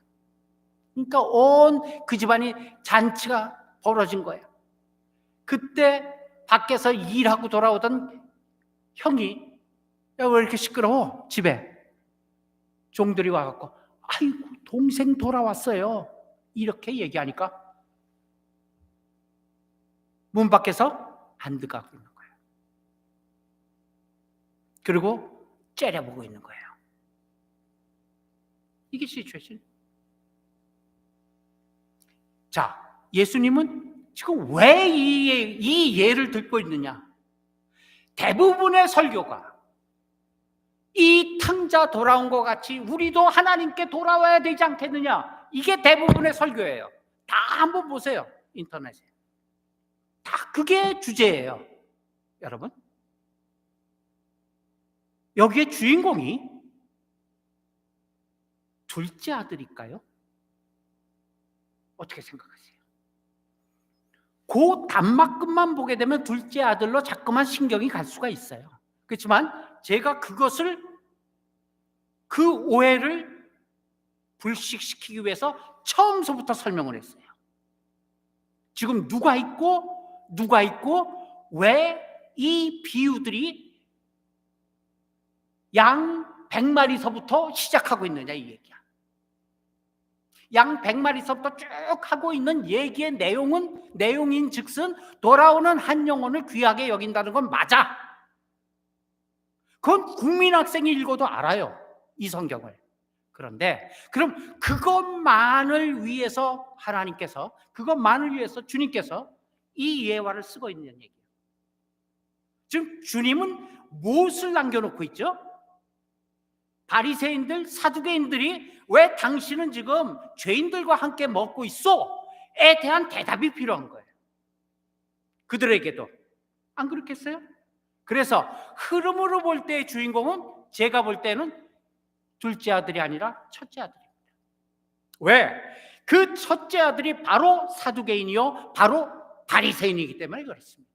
그러니까 온 그 집안이 잔치가 벌어진 거예요. 그때 밖에서 일하고 돌아오던 형이 야, 왜 이렇게 시끄러워? 집에 종들이 와갖고 아이고 동생 돌아왔어요 이렇게 얘기하니까 문 밖에서 안 들어가고 있는 거예요. 그리고 째려보고 있는 거예요. 이게 시츄에이션. 자, 예수님은 지금 왜 이 예를 듣고 있느냐? 대부분의 설교가 이 탕자 돌아온 것 같이 우리도 하나님께 돌아와야 되지 않겠느냐? 이게 대부분의 설교예요. 다 한번 보세요. 인터넷에. 다 그게 주제예요. 여러분. 여기에 주인공이 둘째 아들일까요? 어떻게 생각하세요? 그 단막끝만 보게 되면 둘째 아들로 자꾸만 신경이 갈 수가 있어요. 그렇지만 제가 그것을, 그 오해를 불식시키기 위해서 처음서부터 설명을 했어요. 지금 누가 있고 왜 이 비유들이 양 100마리서부터 시작하고 있느냐, 이 얘기야. 양 100마리서부터 쭉 하고 있는 얘기의 내용인 즉슨 돌아오는 한 영혼을 귀하게 여긴다는 건 맞아. 그건 국민학생이 읽어도 알아요, 이 성경을. 그런데 그럼 그것만을 위해서 하나님께서, 그것만을 위해서 주님께서 이 예화를 쓰고 있는 얘기예요. 지금 주님은 무엇을 남겨놓고 있죠? 바리새인들, 사두개인들이 왜 당신은 지금 죄인들과 함께 먹고 있어?에 대한 대답이 필요한 거예요. 그들에게도. 안 그렇겠어요? 그래서 흐름으로 볼 때의 주인공은 제가 볼 때는 둘째 아들이 아니라 첫째 아들입니다. 왜? 그 첫째 아들이 바로 사두개인이요, 바로 바리새인이기 때문에 그렇습니다.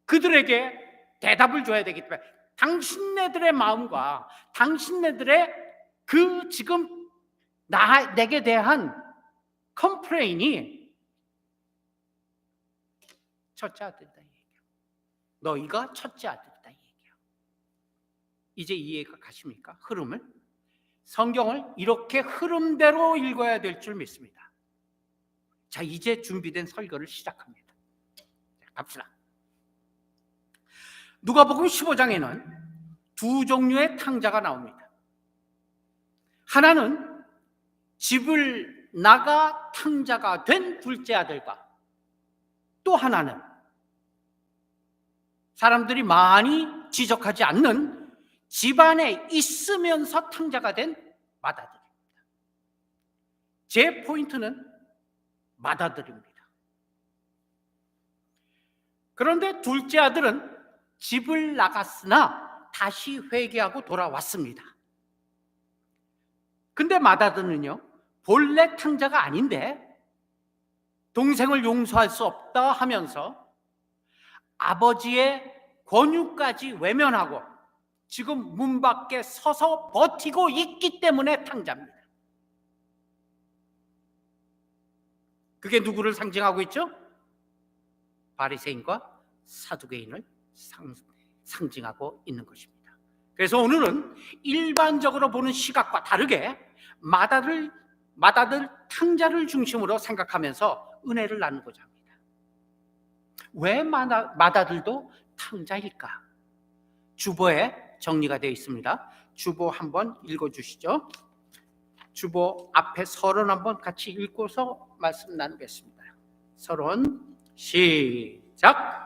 그들에게 대답을 줘야 되기 때문에 당신네들의 마음과 당신네들의 그 지금 내게 대한 컴플레인이 첫째 아들이다, 이 얘기야. 너희가 첫째 아들이다, 이 얘기야. 이제 이해가 가십니까? 흐름을? 성경을 이렇게 흐름대로 읽어야 될 줄 믿습니다. 자, 이제 준비된 설교를 시작합니다. 자, 갑시다. 누가복음 15장에는 두 종류의 탕자가 나옵니다. 하나는 집을 나가 탕자가 된 둘째 아들과, 또 하나는 사람들이 많이 지적하지 않는 집안에 있으면서 탕자가 된 맏아들입니다. 제 포인트는 맏아들입니다. 그런데 둘째 아들은 집을 나갔으나 다시 회개하고 돌아왔습니다. 근데 맏아들은요, 본래 탕자가 아닌데 동생을 용서할 수 없다 하면서 아버지의 권유까지 외면하고 지금 문 밖에 서서 버티고 있기 때문에 탕자입니다. 그게 누구를 상징하고 있죠? 바리새인과 사두개인을 상징하고 있는 것입니다. 그래서 오늘은 일반적으로 보는 시각과 다르게 맏아들 탕자를 중심으로 생각하면서 은혜를 나누고자 합니다. 왜 맏아들도 탕자일까? 주보에 정리가 되어 있습니다. 주보 한번 읽어주시죠. 주보 앞에 서론 한번 같이 읽고서 말씀 나누겠습니다. 서론 시작.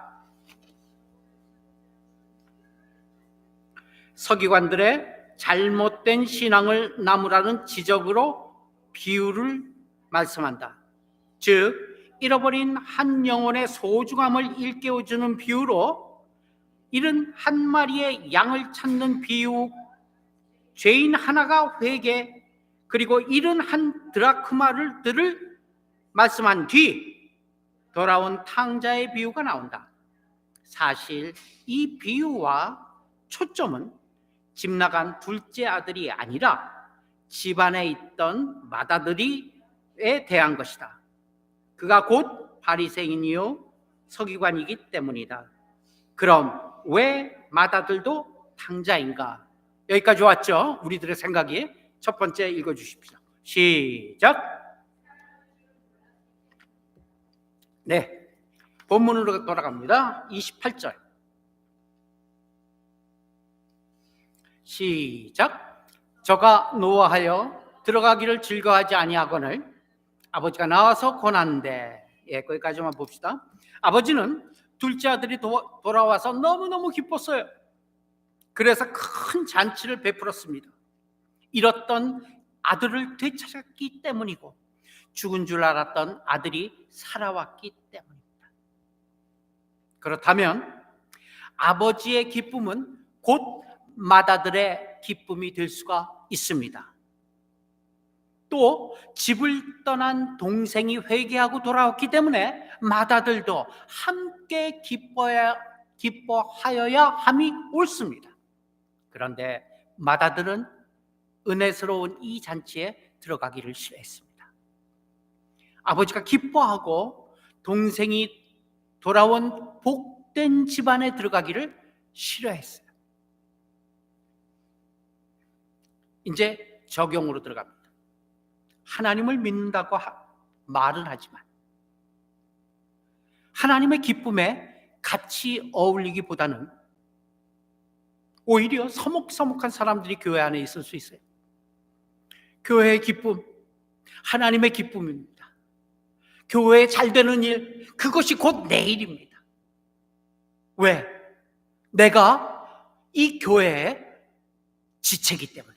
서기관들의 잘못된 신앙을 나무라는 지적으로 비유를 말씀한다. 즉 잃어버린 한 영혼의 소중함을 일깨워주는 비유로 잃은 한 마리의 양을 찾는 비유, 죄인 하나가 회개, 그리고 잃은 한 드라크마를 말씀한 뒤 돌아온 탕자의 비유가 나온다. 사실 이 비유와 초점은 집 나간 둘째 아들이 아니라 집안에 있던 맏아들에 대한 것이다. 그가 곧 바리새인이요 서기관이기 때문이다. 그럼 왜 맏아들도 탕자인가? 여기까지 왔죠? 우리들의 생각이. 첫 번째 읽어주십시오. 시작. 네, 본문으로 돌아갑니다. 28절 시작. 저가 노하여 들어가기를 즐거워하지 아니하거늘 아버지가 나와서 권하는데, 거기까지만 봅시다. 아버지는 둘째 아들이 돌아와서 너무너무 기뻤어요. 그래서 큰 잔치를 베풀었습니다. 잃었던 아들을 되찾았기 때문이고 죽은 줄 알았던 아들이 살아왔기 때문입니다. 그렇다면 아버지의 기쁨은 곧 맏아들의 기쁨이 될 수가 있습니다. 또 집을 떠난 동생이 회개하고 돌아왔기 때문에 맏아들도 함께 기뻐하여야 함이 옳습니다. 그런데 맏아들은 은혜스러운 이 잔치에 들어가기를 싫어했습니다. 아버지가 기뻐하고 동생이 돌아온 복된 집안에 들어가기를 싫어했어요. 이제 적용으로 들어갑니다. 하나님을 믿는다고 말은 하지만 하나님의 기쁨에 같이 어울리기보다는 오히려 서먹서먹한 사람들이 교회 안에 있을 수 있어요. 교회의 기쁨, 하나님의 기쁨입니다. 교회에 잘 되는 일, 그것이 곧 내 일입니다. 왜? 내가 이 교회의 지체이기 때문에.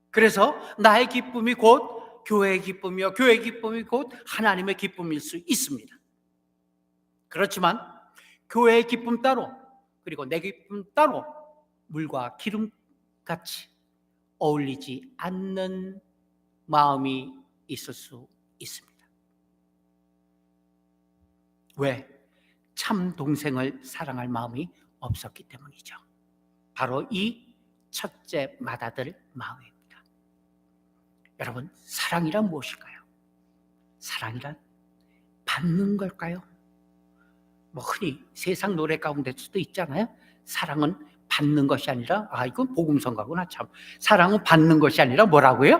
그래서 나의 기쁨이 곧 교회의 기쁨이요, 교회의 기쁨이 곧 하나님의 기쁨일 수 있습니다. 그렇지만 교회의 기쁨 따로, 그리고 내 기쁨 따로 물과 기름같이 어울리지 않는 마음이 있을 수 있습니다. 왜? 참 동생을 사랑할 마음이 없었기 때문이죠. 바로 이 첫째 맏아들 마음입니다. 여러분, 사랑이란 무엇일까요? 사랑이란 받는 걸까요? 뭐 흔히 세상 노래 가운데서도 있잖아요. 사랑은 받는 것이 아니라, 이건 복음성가구나 참. 사랑은 받는 것이 아니라 뭐라고요?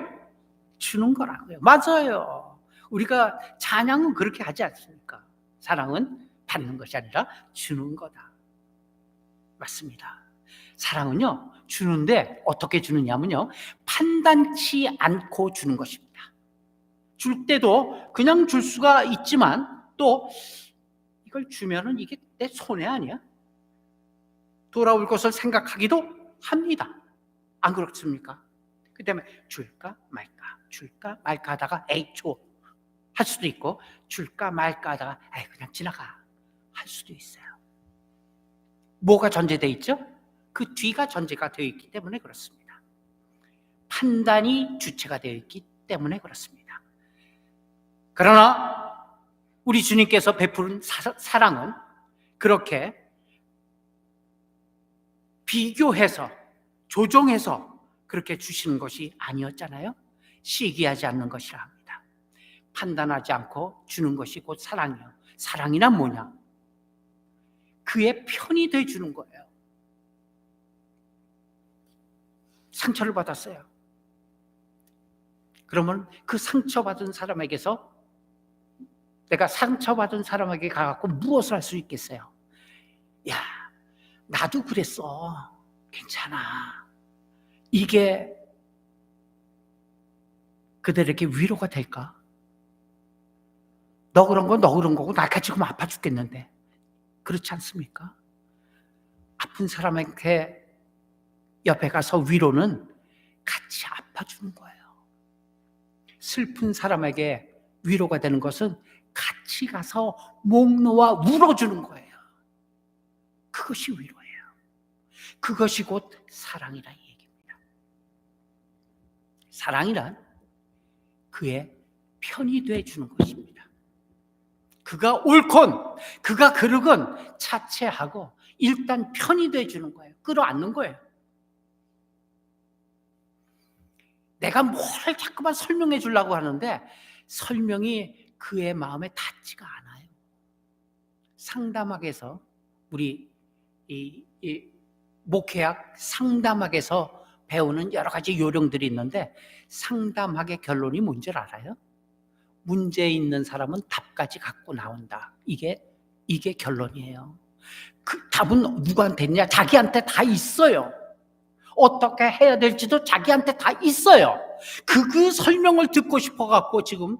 주는 거라고요. 맞아요. 우리가 찬양은 그렇게 하지 않습니까? 사랑은 받는 것이 아니라 주는 거다. 맞습니다. 사랑은요, 주는데 어떻게 주느냐면요, 판단치 않고 주는 것입니다. 줄 때도 그냥 줄 수가 있지만 또 이걸 주면은 이게 내 손해 아니야? 돌아올 것을 생각하기도 합니다. 안 그렇습니까? 그 때문에 줄까 말까 하다가 에이 줘 할 수도 있고, 줄까 말까 하다가 에이 그냥 지나가 할 수도 있어요. 뭐가 전제되어 있죠? 그 뒤가 전제가 되어 있기 때문에 그렇습니다. 판단이 주체가 되어 있기 때문에 그렇습니다. 그러나 우리 주님께서 베푸는 사랑은 그렇게 비교해서 조정해서 그렇게 주시는 것이 아니었잖아요. 시기하지 않는 것이라 합니다. 판단하지 않고 주는 것이 곧 사랑이요. 사랑이란 뭐냐? 그의 편이 돼 주는 거예요. 상처를 받았어요. 그러면 그 상처받은 사람에게서, 내가 상처받은 사람에게 가갖고 무엇을 할 수 있겠어요? 야, 나도 그랬어. 괜찮아. 이게 그들에게 위로가 될까? 너 그런 거고 나 지금 아파 죽겠는데. 그렇지 않습니까? 아픈 사람에게 옆에 가서 위로는 같이 아파주는 거예요. 슬픈 사람에게 위로가 되는 것은 같이 가서 목 놓아 울어주는 거예요. 그것이 위로예요. 그것이 곧 사랑이라는 얘기입니다. 사랑이란 그의 편이 되어주는 것입니다. 그가 옳건 그가 그르건 차치하고 일단 편이 되어주는 거예요. 끌어안는 거예요. 내가 뭘 자꾸만 설명해 주려고 하는데 설명이 그의 마음에 닿지가 않아요. 상담학에서 우리 이 목회학 상담학에서 배우는 여러 가지 요령들이 있는데, 상담학의 결론이 뭔지 알아요? 문제 있는 사람은 답까지 갖고 나온다. 이게 결론이에요. 그 답은 누구한테 있냐? 자기한테 다 있어요. 어떻게 해야 될지도 자기한테 다 있어요. 그 설명을 듣고 싶어갖고 지금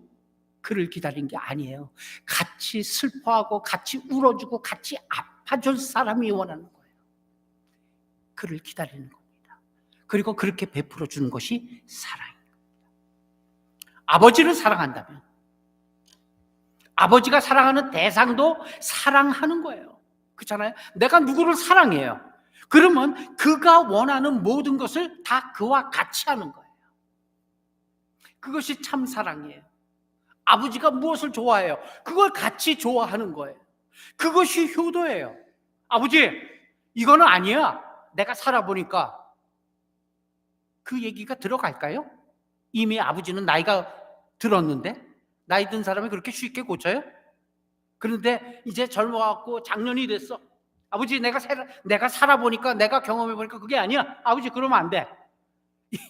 그를 기다린 게 아니에요. 같이 슬퍼하고 같이 울어주고 같이 아파줄 사람이 원하는 거예요. 그를 기다리는 겁니다. 그리고 그렇게 베풀어 주는 것이 사랑입니다. 아버지를 사랑한다면 아버지가 사랑하는 대상도 사랑하는 거예요. 그렇잖아요? 내가 누구를 사랑해요. 그러면 그가 원하는 모든 것을 다 그와 같이 하는 거예요. 그것이 참 사랑이에요. 아버지가 무엇을 좋아해요? 그걸 같이 좋아하는 거예요. 그것이 효도예요. 아버지, 이거는 아니야. 내가 살아보니까. 그 얘기가 들어갈까요? 이미 아버지는 나이가 들었는데, 나이 든 사람이 그렇게 쉽게 고쳐요? 그런데 이제 젊어갖고 장년이 됐어. 아버지, 내가 살아보니까, 내가 경험해보니까 그게 아니야. 아버지, 그러면 안 돼.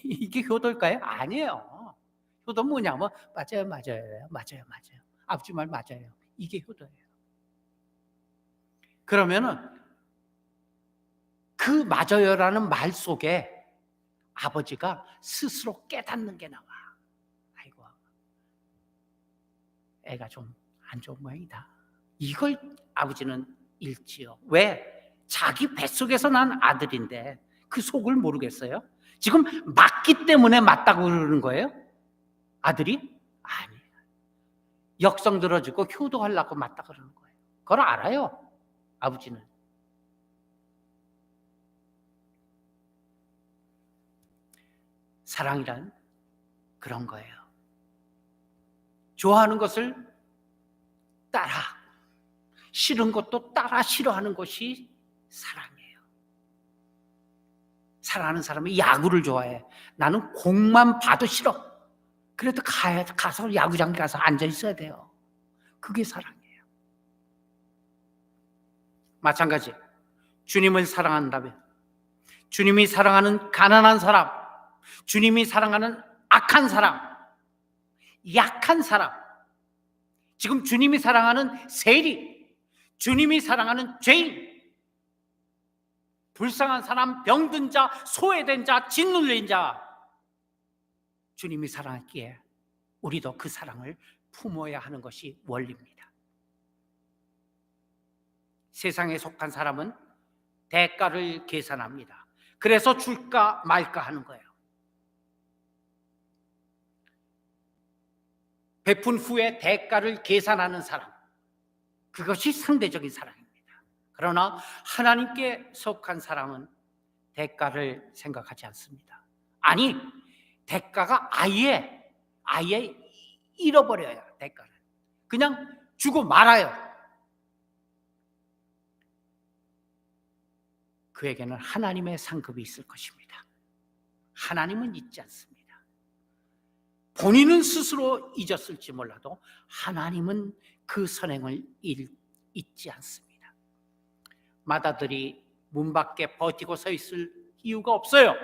이게 효도일까요? 아니에요. 효도 뭐냐면, 맞아요. 아버지 말 맞아요. 이게 효도예요. 그러면은, 그 맞아요라는 말 속에 아버지가 스스로 깨닫는 게 나와. 아이고, 애가 좀 안 좋은 모양이다. 이걸 아버지는 읽지요. 왜? 자기 뱃속에서 난 아들인데 그 속을 모르겠어요? 지금 맞기 때문에 맞다고 그러는 거예요? 아들이? 아니에요. 역성 들어주고 효도하려고 맞다 그러는 거예요. 그걸 알아요, 아버지는. 사랑이란 그런 거예요. 좋아하는 것을 따라, 싫은 것도 따라 싫어하는 것이 사랑이에요. 사랑하는 사람이 야구를 좋아해. 나는 공만 봐도 싫어. 그래도 가서 야구장 가서 앉아 있어야 돼요. 그게 사랑이에요. 마찬가지, 주님을 사랑한다면 주님이 사랑하는 가난한 사람, 주님이 사랑하는 악한 사람, 약한 사람, 지금 주님이 사랑하는 세리, 주님이 사랑하는 죄인, 불쌍한 사람, 병든 자, 소외된 자, 짓눌린 자, 주님이 사랑했기에 우리도 그 사랑을 품어야 하는 것이 원리입니다. 세상에 속한 사람은 대가를 계산합니다. 그래서 줄까 말까 하는 거예요. 베푼 후에 대가를 계산하는 사람, 그것이 상대적인 사랑입니다. 그러나 하나님께 속한 사람은 대가를 생각하지 않습니다. 아니, 대가가 아예 잃어버려요. 대가를 그냥 주고 말아요. 그에게는 하나님의 상급이 있을 것입니다. 하나님은 잊지 않습니다. 본인은 스스로 잊었을지 몰라도 하나님은 그 선행을 잊지 않습니다. 마다들이 문 밖에 버티고 서 있을 이유가 없어요.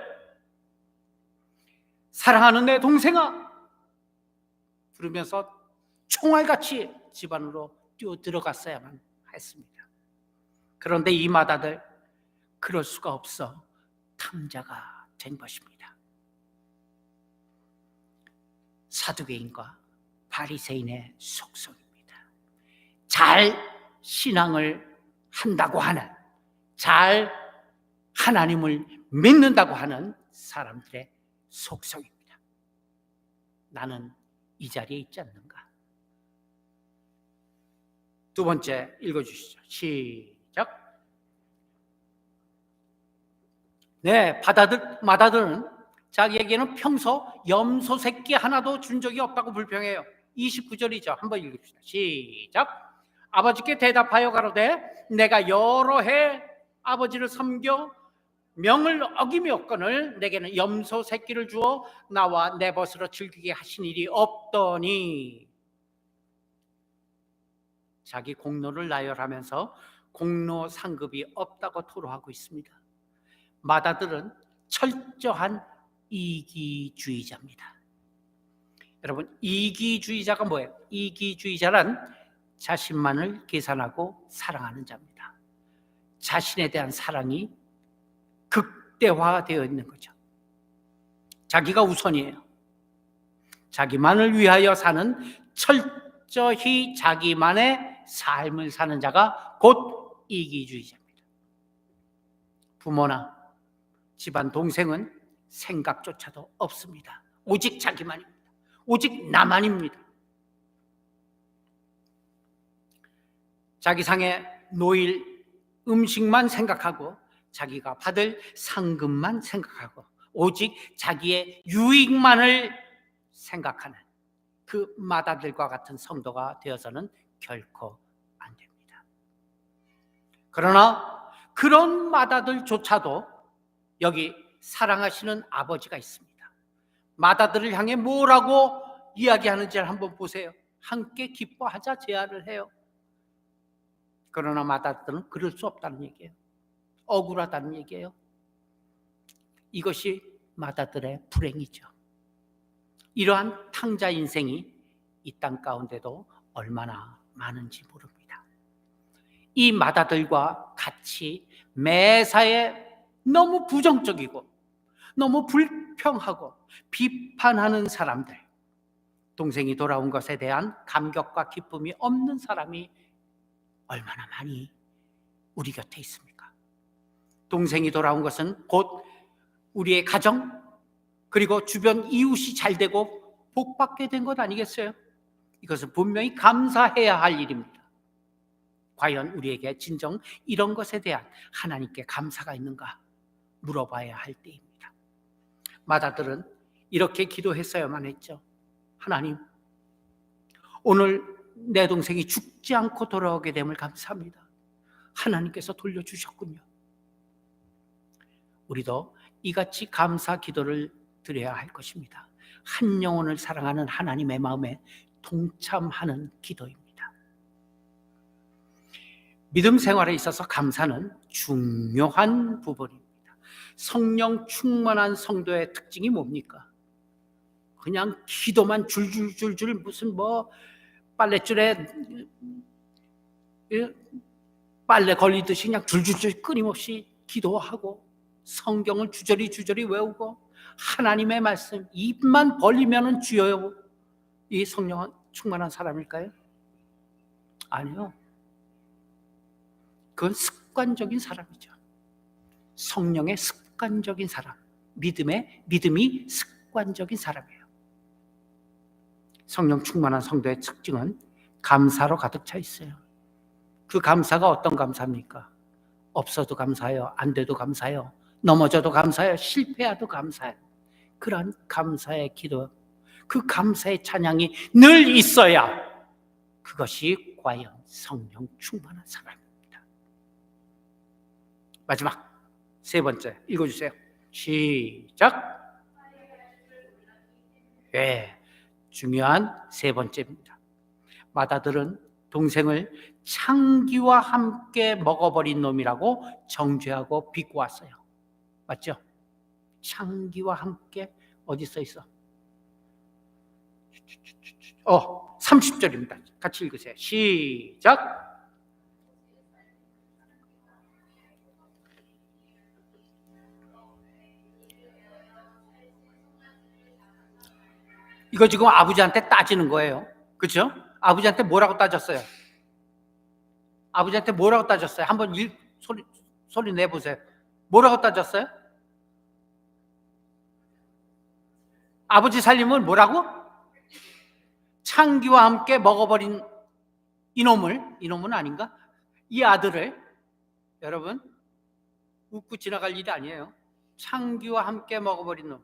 사랑하는 내 동생아 부르면서 총알같이 집 안으로 뛰어 들어갔어야만 했습니다. 그런데 이 마다들 그럴 수가 없어 탕자가 된 것입니다. 사두개인과 바리새인의 속성입니다. 잘 신앙을 한다고 하는, 잘 하나님을 믿는다고 하는 사람들의 속성입니다. 나는 이 자리에 있지 않는가? 두 번째 읽어주시죠. 시작. 네, 마다들은 자기에게는 평소 염소 새끼 하나도 준 적이 없다고 불평해요. 29절이죠. 한번 읽읍시다. 시작. 아버지께 대답하여 가로되 내가 여러 해 아버지를 섬겨 명을 어기며거늘 내게는 염소 새끼를 주어 나와 내 벗으로 즐기게 하신 일이 없더니. 자기 공로를 나열하면서 공로 상급이 없다고 토로하고 있습니다. 마다들은 철저한 이기주의자입니다. 여러분, 이기주의자가 뭐예요? 이기주의자란 자신만을 계산하고 사랑하는 자입니다. 자신에 대한 사랑이 극대화되어 있는 거죠. 자기가 우선이에요. 자기만을 위하여 사는 철저히 자기만의 삶을 사는 자가 곧 이기주의자입니다. 부모나 집안 동생은 생각조차도 없습니다. 오직 자기만입니다. 오직 나만입니다. 자기 상에 놓일 음식만 생각하고 자기가 받을 상급만 생각하고 오직 자기의 유익만을 생각하는 그 마다들과 같은 성도가 되어서는 결코 안 됩니다. 그러나 그런 마다들조차도 여기 사랑하시는 아버지가 있습니다. 마다들을 향해 뭐라고 이야기하는지를 한번 보세요. 함께 기뻐하자 제안을 해요. 그러나 마다들은 그럴 수 없다는 얘기예요. 억울하다는 얘기예요. 이것이 마다들의 불행이죠. 이러한 탕자 인생이 이 땅 가운데도 얼마나 많은지 모릅니다. 이 마다들과 같이 매사에 너무 부정적이고 너무 불평하고 비판하는 사람들, 동생이 돌아온 것에 대한 감격과 기쁨이 없는 사람이 얼마나 많이 우리 곁에 있습니까? 동생이 돌아온 것은 곧 우리의 가정 그리고 주변 이웃이 잘 되고 복받게 된 것 아니겠어요? 이것은 분명히 감사해야 할 일입니다. 과연 우리에게 진정 이런 것에 대한 하나님께 감사가 있는가 물어봐야 할 때입니다. 마다들은 이렇게 기도했어야만 했죠. 하나님, 오늘 내 동생이 죽지 않고 돌아오게 됨을 감사합니다. 하나님께서 돌려주셨군요. 우리도 이같이 감사 기도를 드려야 할 것입니다. 한 영혼을 사랑하는 하나님의 마음에 동참하는 기도입니다. 믿음 생활에 있어서 감사는 중요한 부분입니다. 성령 충만한 성도의 특징이 뭡니까? 그냥 기도만 줄줄줄줄 무슨 빨랫줄에 빨래 걸리듯이 그냥 줄줄줄 끊임없이 기도하고 성경을 주저리 외우고 하나님의 말씀 입만 벌리면은 주여요. 이 성령 충만한 사람일까요? 아니요. 그건 습관적인 사람이죠. 성령의 습관적인 사람, 믿음이 습관적인 사람이에요. 성령 충만한 성도의 특징은 감사로 가득 차 있어요. 그 감사가 어떤 감사입니까? 없어도 감사해요. 안 돼도 감사해요. 넘어져도 감사해요. 실패해도 감사해요. 그런 감사의 기도, 그 감사의 찬양이 늘 있어야 그것이 과연 성령 충만한 사람입니다. 마지막 세 번째 읽어주세요. 시작. 네, 중요한 세 번째입니다. 마다들은 동생을 창기와 함께 먹어버린 놈이라고 정죄하고 비꼬았어요. 맞죠? 창기와 함께 어디 써 있어? 30절입니다. 같이 읽으세요. 시작. 이거 지금 아버지한테 따지는 거예요. 그렇죠? 아버지한테 뭐라고 따졌어요? 아버지한테 뭐라고 따졌어요? 한번 소리 내보세요. 뭐라고 따졌어요? 아버지 살림을 뭐라고? 창기와 함께 먹어버린 이놈은 아닌가? 이 아들을, 여러분 웃고 지나갈 일이 아니에요. 창기와 함께 먹어버린 놈,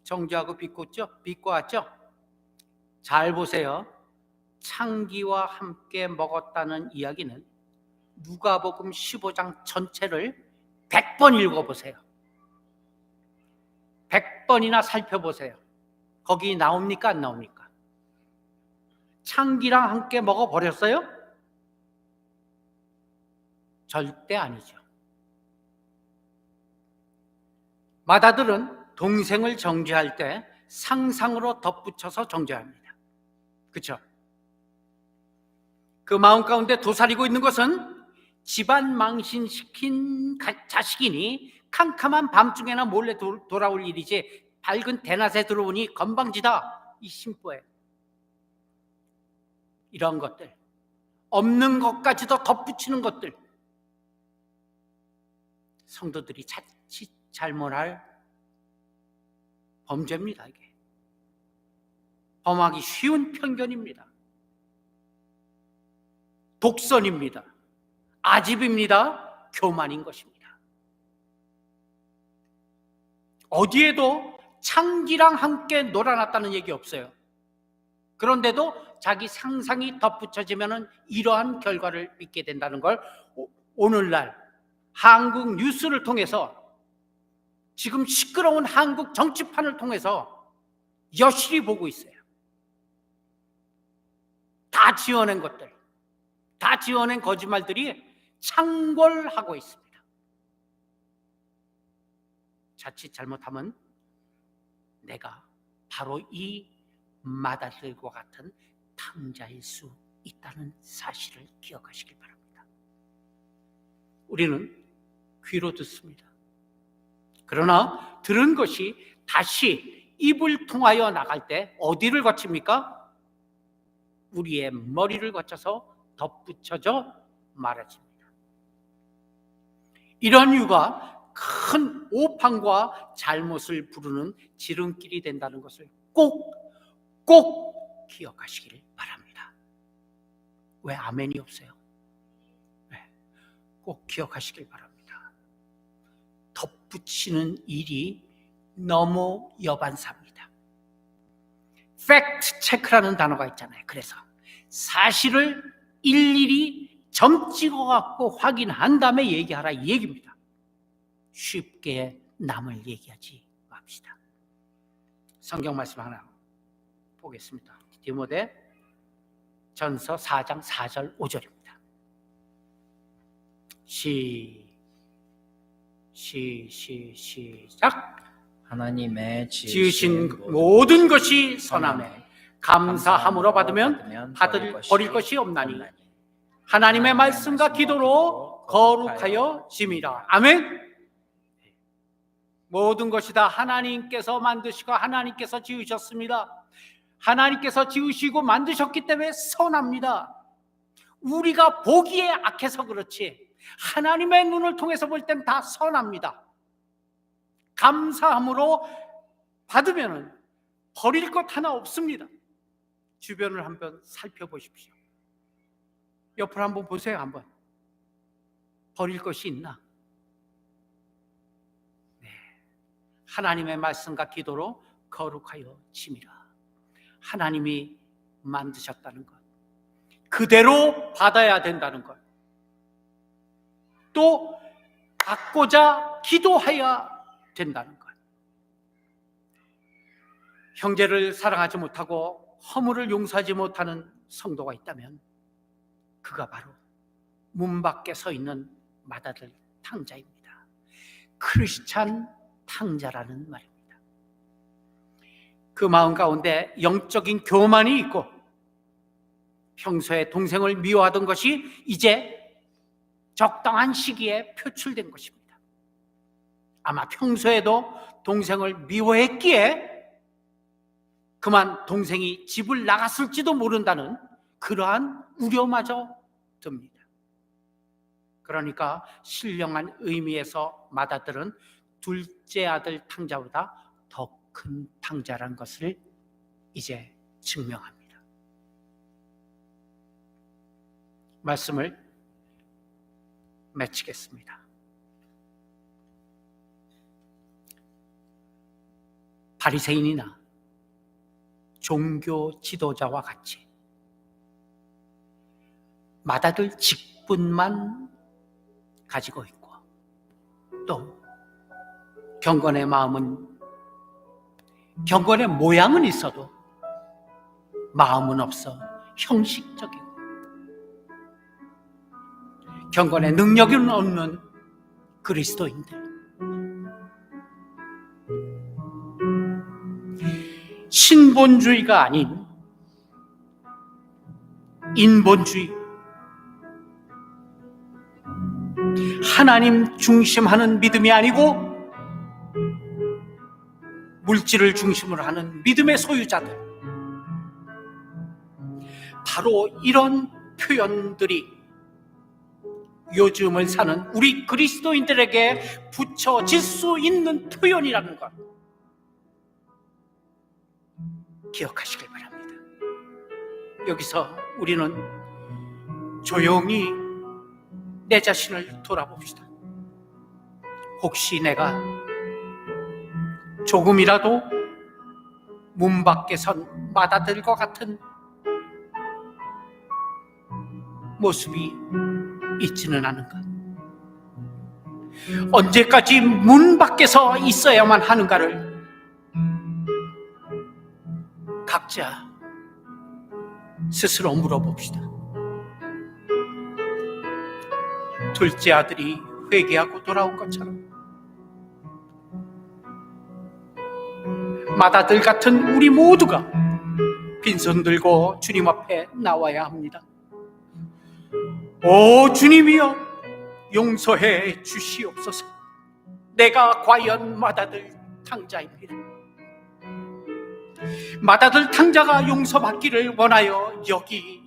정죄하고 비꼬았죠? 잘 보세요. 창기와 함께 먹었다는 이야기는 누가복음 15장 전체를 100번 읽어보세요. 100번이나 살펴보세요. 거기 나옵니까? 안 나옵니까? 창기랑 함께 먹어버렸어요? 절대 아니죠. 마다들은 동생을 정죄할 때 상상으로 덧붙여서 정죄합니다. 그렇죠? 그 마음 가운데 도사리고 있는 것은 집안 망신시킨 자식이니 캄캄한 밤중에나 몰래 돌아올 일이지 밝은 대낮에 들어오니 건방지다, 이 심보에 이런 것들, 없는 것까지도 덧붙이는 것들, 성도들이 자칫 잘못할 범죄입니다. 이게 범하기 쉬운 편견입니다. 독선입니다. 아집입니다. 교만인 것입니다. 어디에도 창기랑 함께 놀아놨다는 얘기 없어요. 그런데도 자기 상상이 덧붙여지면 이러한 결과를 믿게 된다는 걸 오늘날 한국 뉴스를 통해서, 지금 시끄러운 한국 정치판을 통해서 여실히 보고 있어요. 다 지어낸 것들, 다 지어낸 거짓말들이 창궐하고 있습니다. 자칫 잘못하면 내가 바로 이 마다들과 같은 탕자일 수 있다는 사실을 기억하시길 바랍니다. 우리는 귀로 듣습니다. 그러나 들은 것이 다시 입을 통하여 나갈 때 어디를 거칩니까? 우리의 머리를 거쳐서 덧붙여져 말해집니다. 이런 이유가 큰 오판과 잘못을 부르는 지름길이 된다는 것을 꼭 기억하시길 바랍니다. 왜 아멘이 없어요? 네, 꼭 기억하시길 바랍니다. 덧붙이는 일이 너무 여반사입니다. 팩트 체크라는 단어가 있잖아요. 그래서 사실을 일일이 점 찍어갖고 확인한 다음에 얘기하라, 이 얘기입니다. 쉽게 남을 얘기하지 맙시다. 성경 말씀 하나 보겠습니다. 디모데 전서 4장 4절 5절입니다. 시작. 하나님의 지으신 모든 것이 선하매 감사함으로 받으면 버릴 것이 없나니 하나님의 말씀과 기도로 거룩하여 짐이라. 아멘. 모든 것이 다 하나님께서 만드시고 하나님께서 지으셨습니다. 하나님께서 지으시고 만드셨기 때문에 선합니다. 우리가 보기에 악해서 그렇지 하나님의 눈을 통해서 볼 땐 다 선합니다. 감사함으로 받으면 버릴 것 하나 없습니다. 주변을 한번 살펴보십시오. 옆을 한번 보세요. 한번 버릴 것이 있나? 네. 하나님의 말씀과 기도로 거룩하여 짐이라. 하나님이 만드셨다는 것, 그대로 받아야 된다는 것, 또 받고자 기도해야 된다는 것. 형제를 사랑하지 못하고 허물을 용서하지 못하는 성도가 있다면 그가 바로 문 밖에 서 있는 마다들 탕자입니다. 크리스찬 탕자라는 말입니다. 그 마음 가운데 영적인 교만이 있고 평소에 동생을 미워하던 것이 이제 적당한 시기에 표출된 것입니다. 아마 평소에도 동생을 미워했기에 그만 동생이 집을 나갔을지도 모른다는 그러한 우려마저 듭니다. 그러니까 신령한 의미에서 마다들은 둘째 아들 탕자보다 더 큰 탕자라는 것을 이제 증명합니다. 말씀을 마치겠습니다. 바리새인이나 종교 지도자와 같이 마다들 직분만 가지고 있고 또 경건의 마음은, 경건의 모양은 있어도 마음은 없어 형식적이고 경건의 능력은 없는 그리스도인들, 신본주의가 아닌 인본주의, 하나님 중심하는 믿음이 아니고 물질을 중심으로 하는 믿음의 소유자들, 바로 이런 표현들이 요즘을 사는 우리 그리스도인들에게 붙여질 수 있는 표현이라는 것 기억하시길 바랍니다. 여기서 우리는 조용히 내 자신을 돌아봅시다. 혹시 내가 조금이라도 문 밖에 선 마다들과 같은 모습이 있지는 않은가? 언제까지 문 밖에서 있어야만 하는가를 각자 스스로 물어봅시다. 둘째 아들이 회개하고 돌아온 것처럼 마다들 같은 우리 모두가 빈손 들고 주님 앞에 나와야 합니다. 오 주님이여, 용서해 주시옵소서. 내가 과연 마다들 탕자입니다. 마다들 탕자가 용서받기를 원하여 여기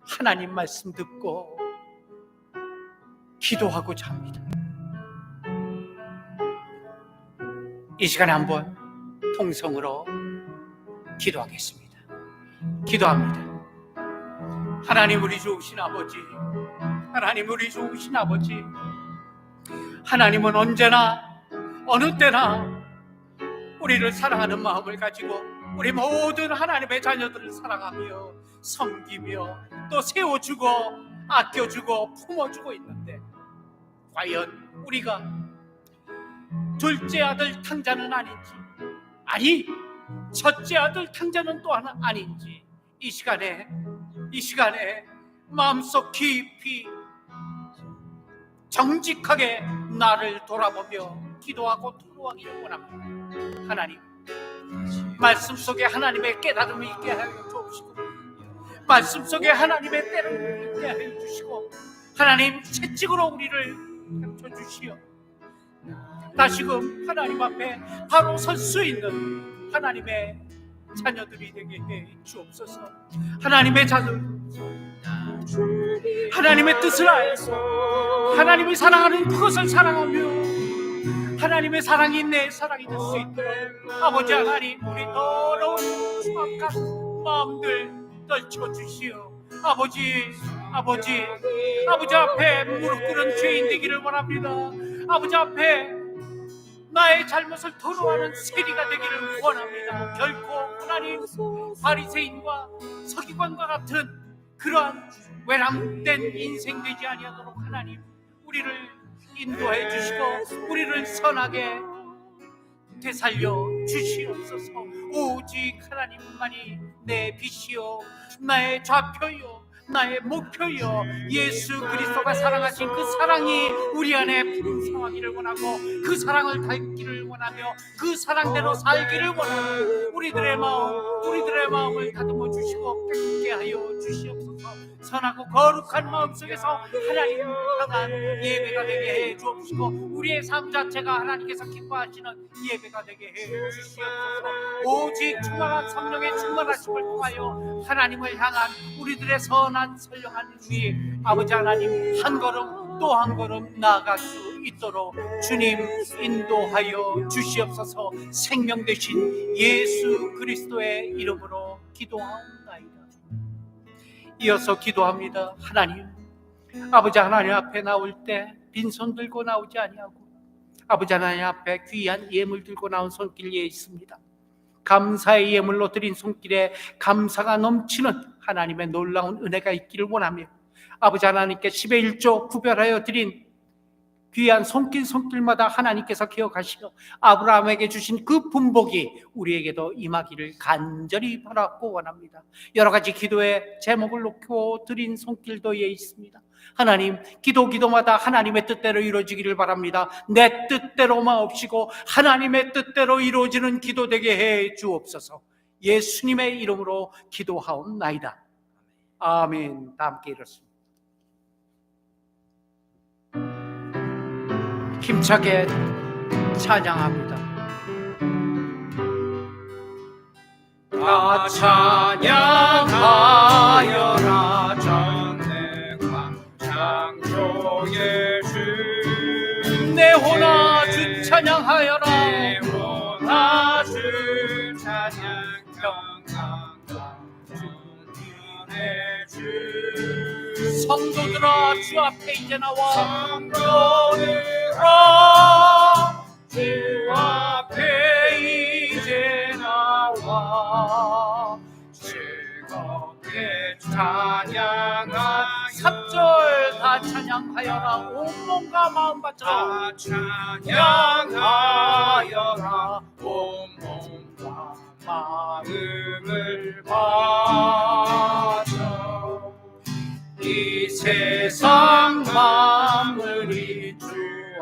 하나님 말씀 듣고 기도하고자 합니다. 이 시간에 한번 통성으로 기도하겠습니다. 기도합니다. 하나님 우리 좋으신 아버지, 하나님 우리 좋으신 아버지, 하나님은 언제나 어느 때나 우리를 사랑하는 마음을 가지고 우리 모든 하나님의 자녀들을 사랑하며 섬기며 또 세워주고 아껴주고 품어주고 있는데, 과연 우리가 둘째 아들 탕자는 아닌지, 아니 첫째 아들 탕자는 또 하나 아닌지 이 시간에 마음속 깊이 정직하게 나를 돌아보며 기도하고 토로하기를 원합니다. 하나님, 말씀 속에 하나님의 깨달음이 있게 하여 주시고, 말씀 속에 하나님의 때를 있게 하여 주시고, 하나님 채찍으로 우리를 펼쳐주시오. 다시금 하나님 앞에 바로 설 수 있는 하나님의 자녀들이 되게 해 주옵소서. 하나님의 자녀, 하나님의 뜻을 알고 하나님이 사랑하는 그것을 사랑하며 하나님의 사랑이 내 사랑이 될 수 있도록 아버지 하나님, 우리 더러운 추악한 마음들 떨쳐 주시오. 아버지 앞에 무릎 꿇은 죄인 되기를 원합니다. 아버지 앞에 나의 잘못을 토로하는 세리가 되기를 원합니다. 결코 하나님 바리새인과 서기관과 같은 그러한 외람된 인생 되지 아니하도록 하나님 우리를 인도해 주시고 우리를 선하게 되살려 주시옵소서. 오직 하나님만이 내 빛이요 나의 좌표요 나의 목표요, 예수 그리스도가 사랑하신 그 사랑이 우리 안에 풍성하기를 원하고 그 사랑을 닮기를 원하며 그 사랑대로 살기를 원하는 우리들의 마음을 다듬어 주시고 깨끗게 하여 주시옵소서. 선하고 거룩한 마음 속에서 하나님 향한 예배가 되게 해 주옵시고 우리의 삶 자체가 하나님께서 기뻐하시는 예배가 되게 해 주시옵소서. 오직 충만한 성령의 충만하심을 통하여 하나님을 향한 우리들의 선한 선량한 위 아버지 하나님 한 걸음 또 한 걸음 나아갈 수 있도록 주님 인도하여 주시옵소서. 생명 되신 예수 그리스도의 이름으로 기도하옵나이다. 이어서 기도합니다. 하나님, 아버지 하나님 앞에 나올 때 빈손 들고 나오지 아니하고 아버지 하나님 앞에 귀한 예물 들고 나온 손길에 있습니다. 감사의 예물로 드린 손길에 감사가 넘치는 하나님의 놀라운 은혜가 있기를 원하며 아버지 하나님께 10의 1조 구별하여 드린 귀한 손길마다 하나님께서 기억하시어 아브라함에게 주신 그 분복이 우리에게도 임하기를 간절히 바라고 원합니다. 여러 가지 기도의 제목을 놓고 드린 손길도 예 있습니다. 하나님, 기도마다 하나님의 뜻대로 이루어지기를 바랍니다. 내 뜻대로만 없이고 하나님의 뜻대로 이루어지는 기도 되게 해 주옵소서. 예수님의 이름으로 기도하옵나이다. 아멘. 다 함께 일었습니다. 힘차게 찬양합니다. 다 찬양하여라 전능한 창조의 주 내 혼아 주 찬양하여라 내 혼아 주 찬양 주님의 주 성도들아 주 앞에 이제 나와 성도들아 주 앞에 찬양하 3절 다 찬양하여라 온 몸과 마음 바쳐 찬양하여라 온 몸과 마음을 바쳐 이 세상 만물이 주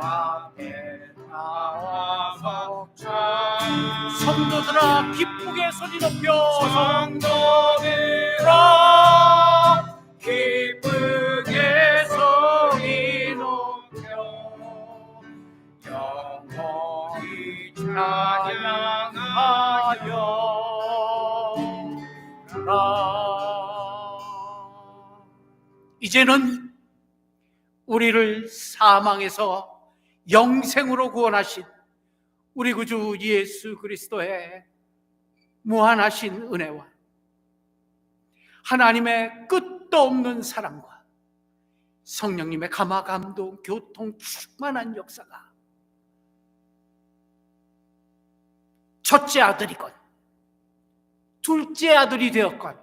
앞에 나와서 성도들아 기쁘게 소리 높여 성도들아 기쁘게 소리 높여 영원히 찬양하여라. 이제는 우리를 사망에서 영생으로 구원하신 우리 구주 예수 그리스도의 무한하신 은혜와 하나님의 끝도 없는 사랑과 성령님의 감화 감동 교통 충만한 역사가 첫째 아들이건 둘째 아들이 되었건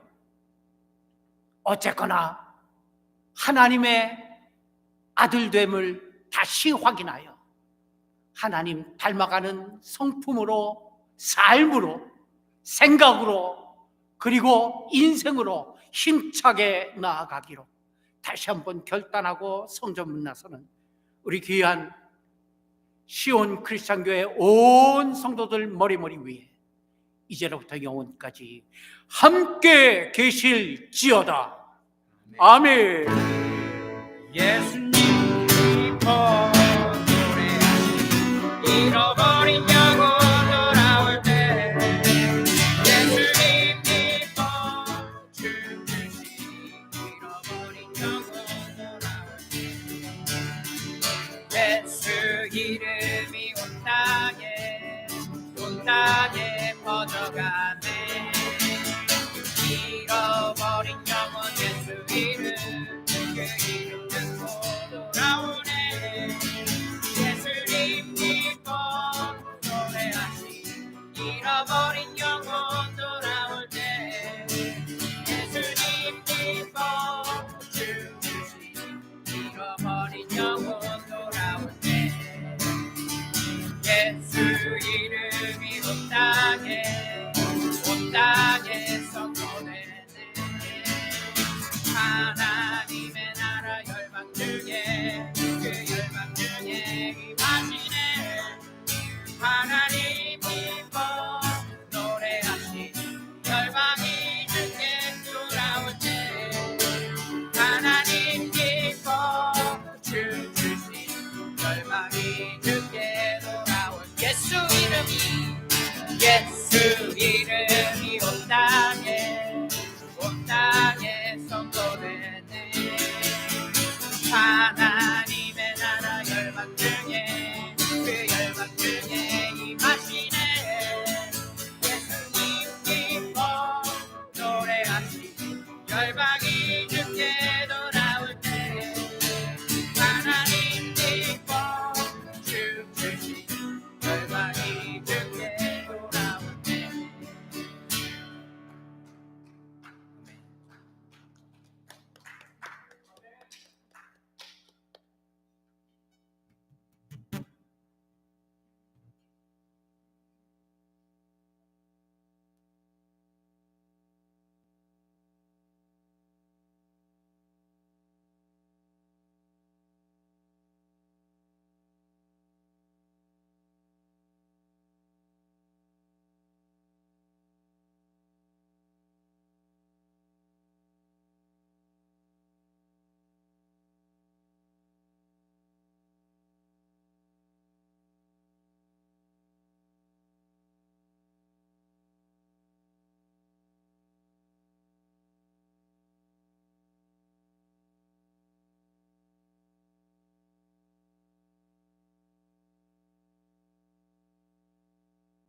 어쨌거나 하나님의 아들됨을 다시 확인하여 하나님 닮아가는 성품으로, 삶으로, 생각으로, 그리고 인생으로 힘차게 나아가기로 다시 한번 결단하고 성전 나서는 우리 귀한 시온 크리스찬 교회 온 성도들 머리머리 위에 이제로부터 영원까지 함께 계실지어다. 아멘. 예수님 기뻐 잃어버린 영혼 돌아올 때 예수님 기뻐 춤추시 잃어버린 영혼 돌아올 때 예수 이름이 온 땅에 퍼져가네 잃어버린 영혼 예수 이름 그 이름 듣고 돌아오네 예수님 기뻐 노래하시 잃어버린 영혼 돌아올 때 예수님 기뻐 춤추시 잃어버린 영혼 돌아올 때 예수 이름이 온 땅에 선포되네 하나님의 나라 열방 중에 그 열방 중에 임하시네 하나님 기뻐 노래하시 열방이 주께 돌아올 때 하나님 기뻐 춤추시 열방이 주께 돌아올 예수 이름이 온 땅에 선포되네 하나님의 나라 열방 중에 그 열방 중에 임하시네 예수님 기뻐 노래하시 열방이 주께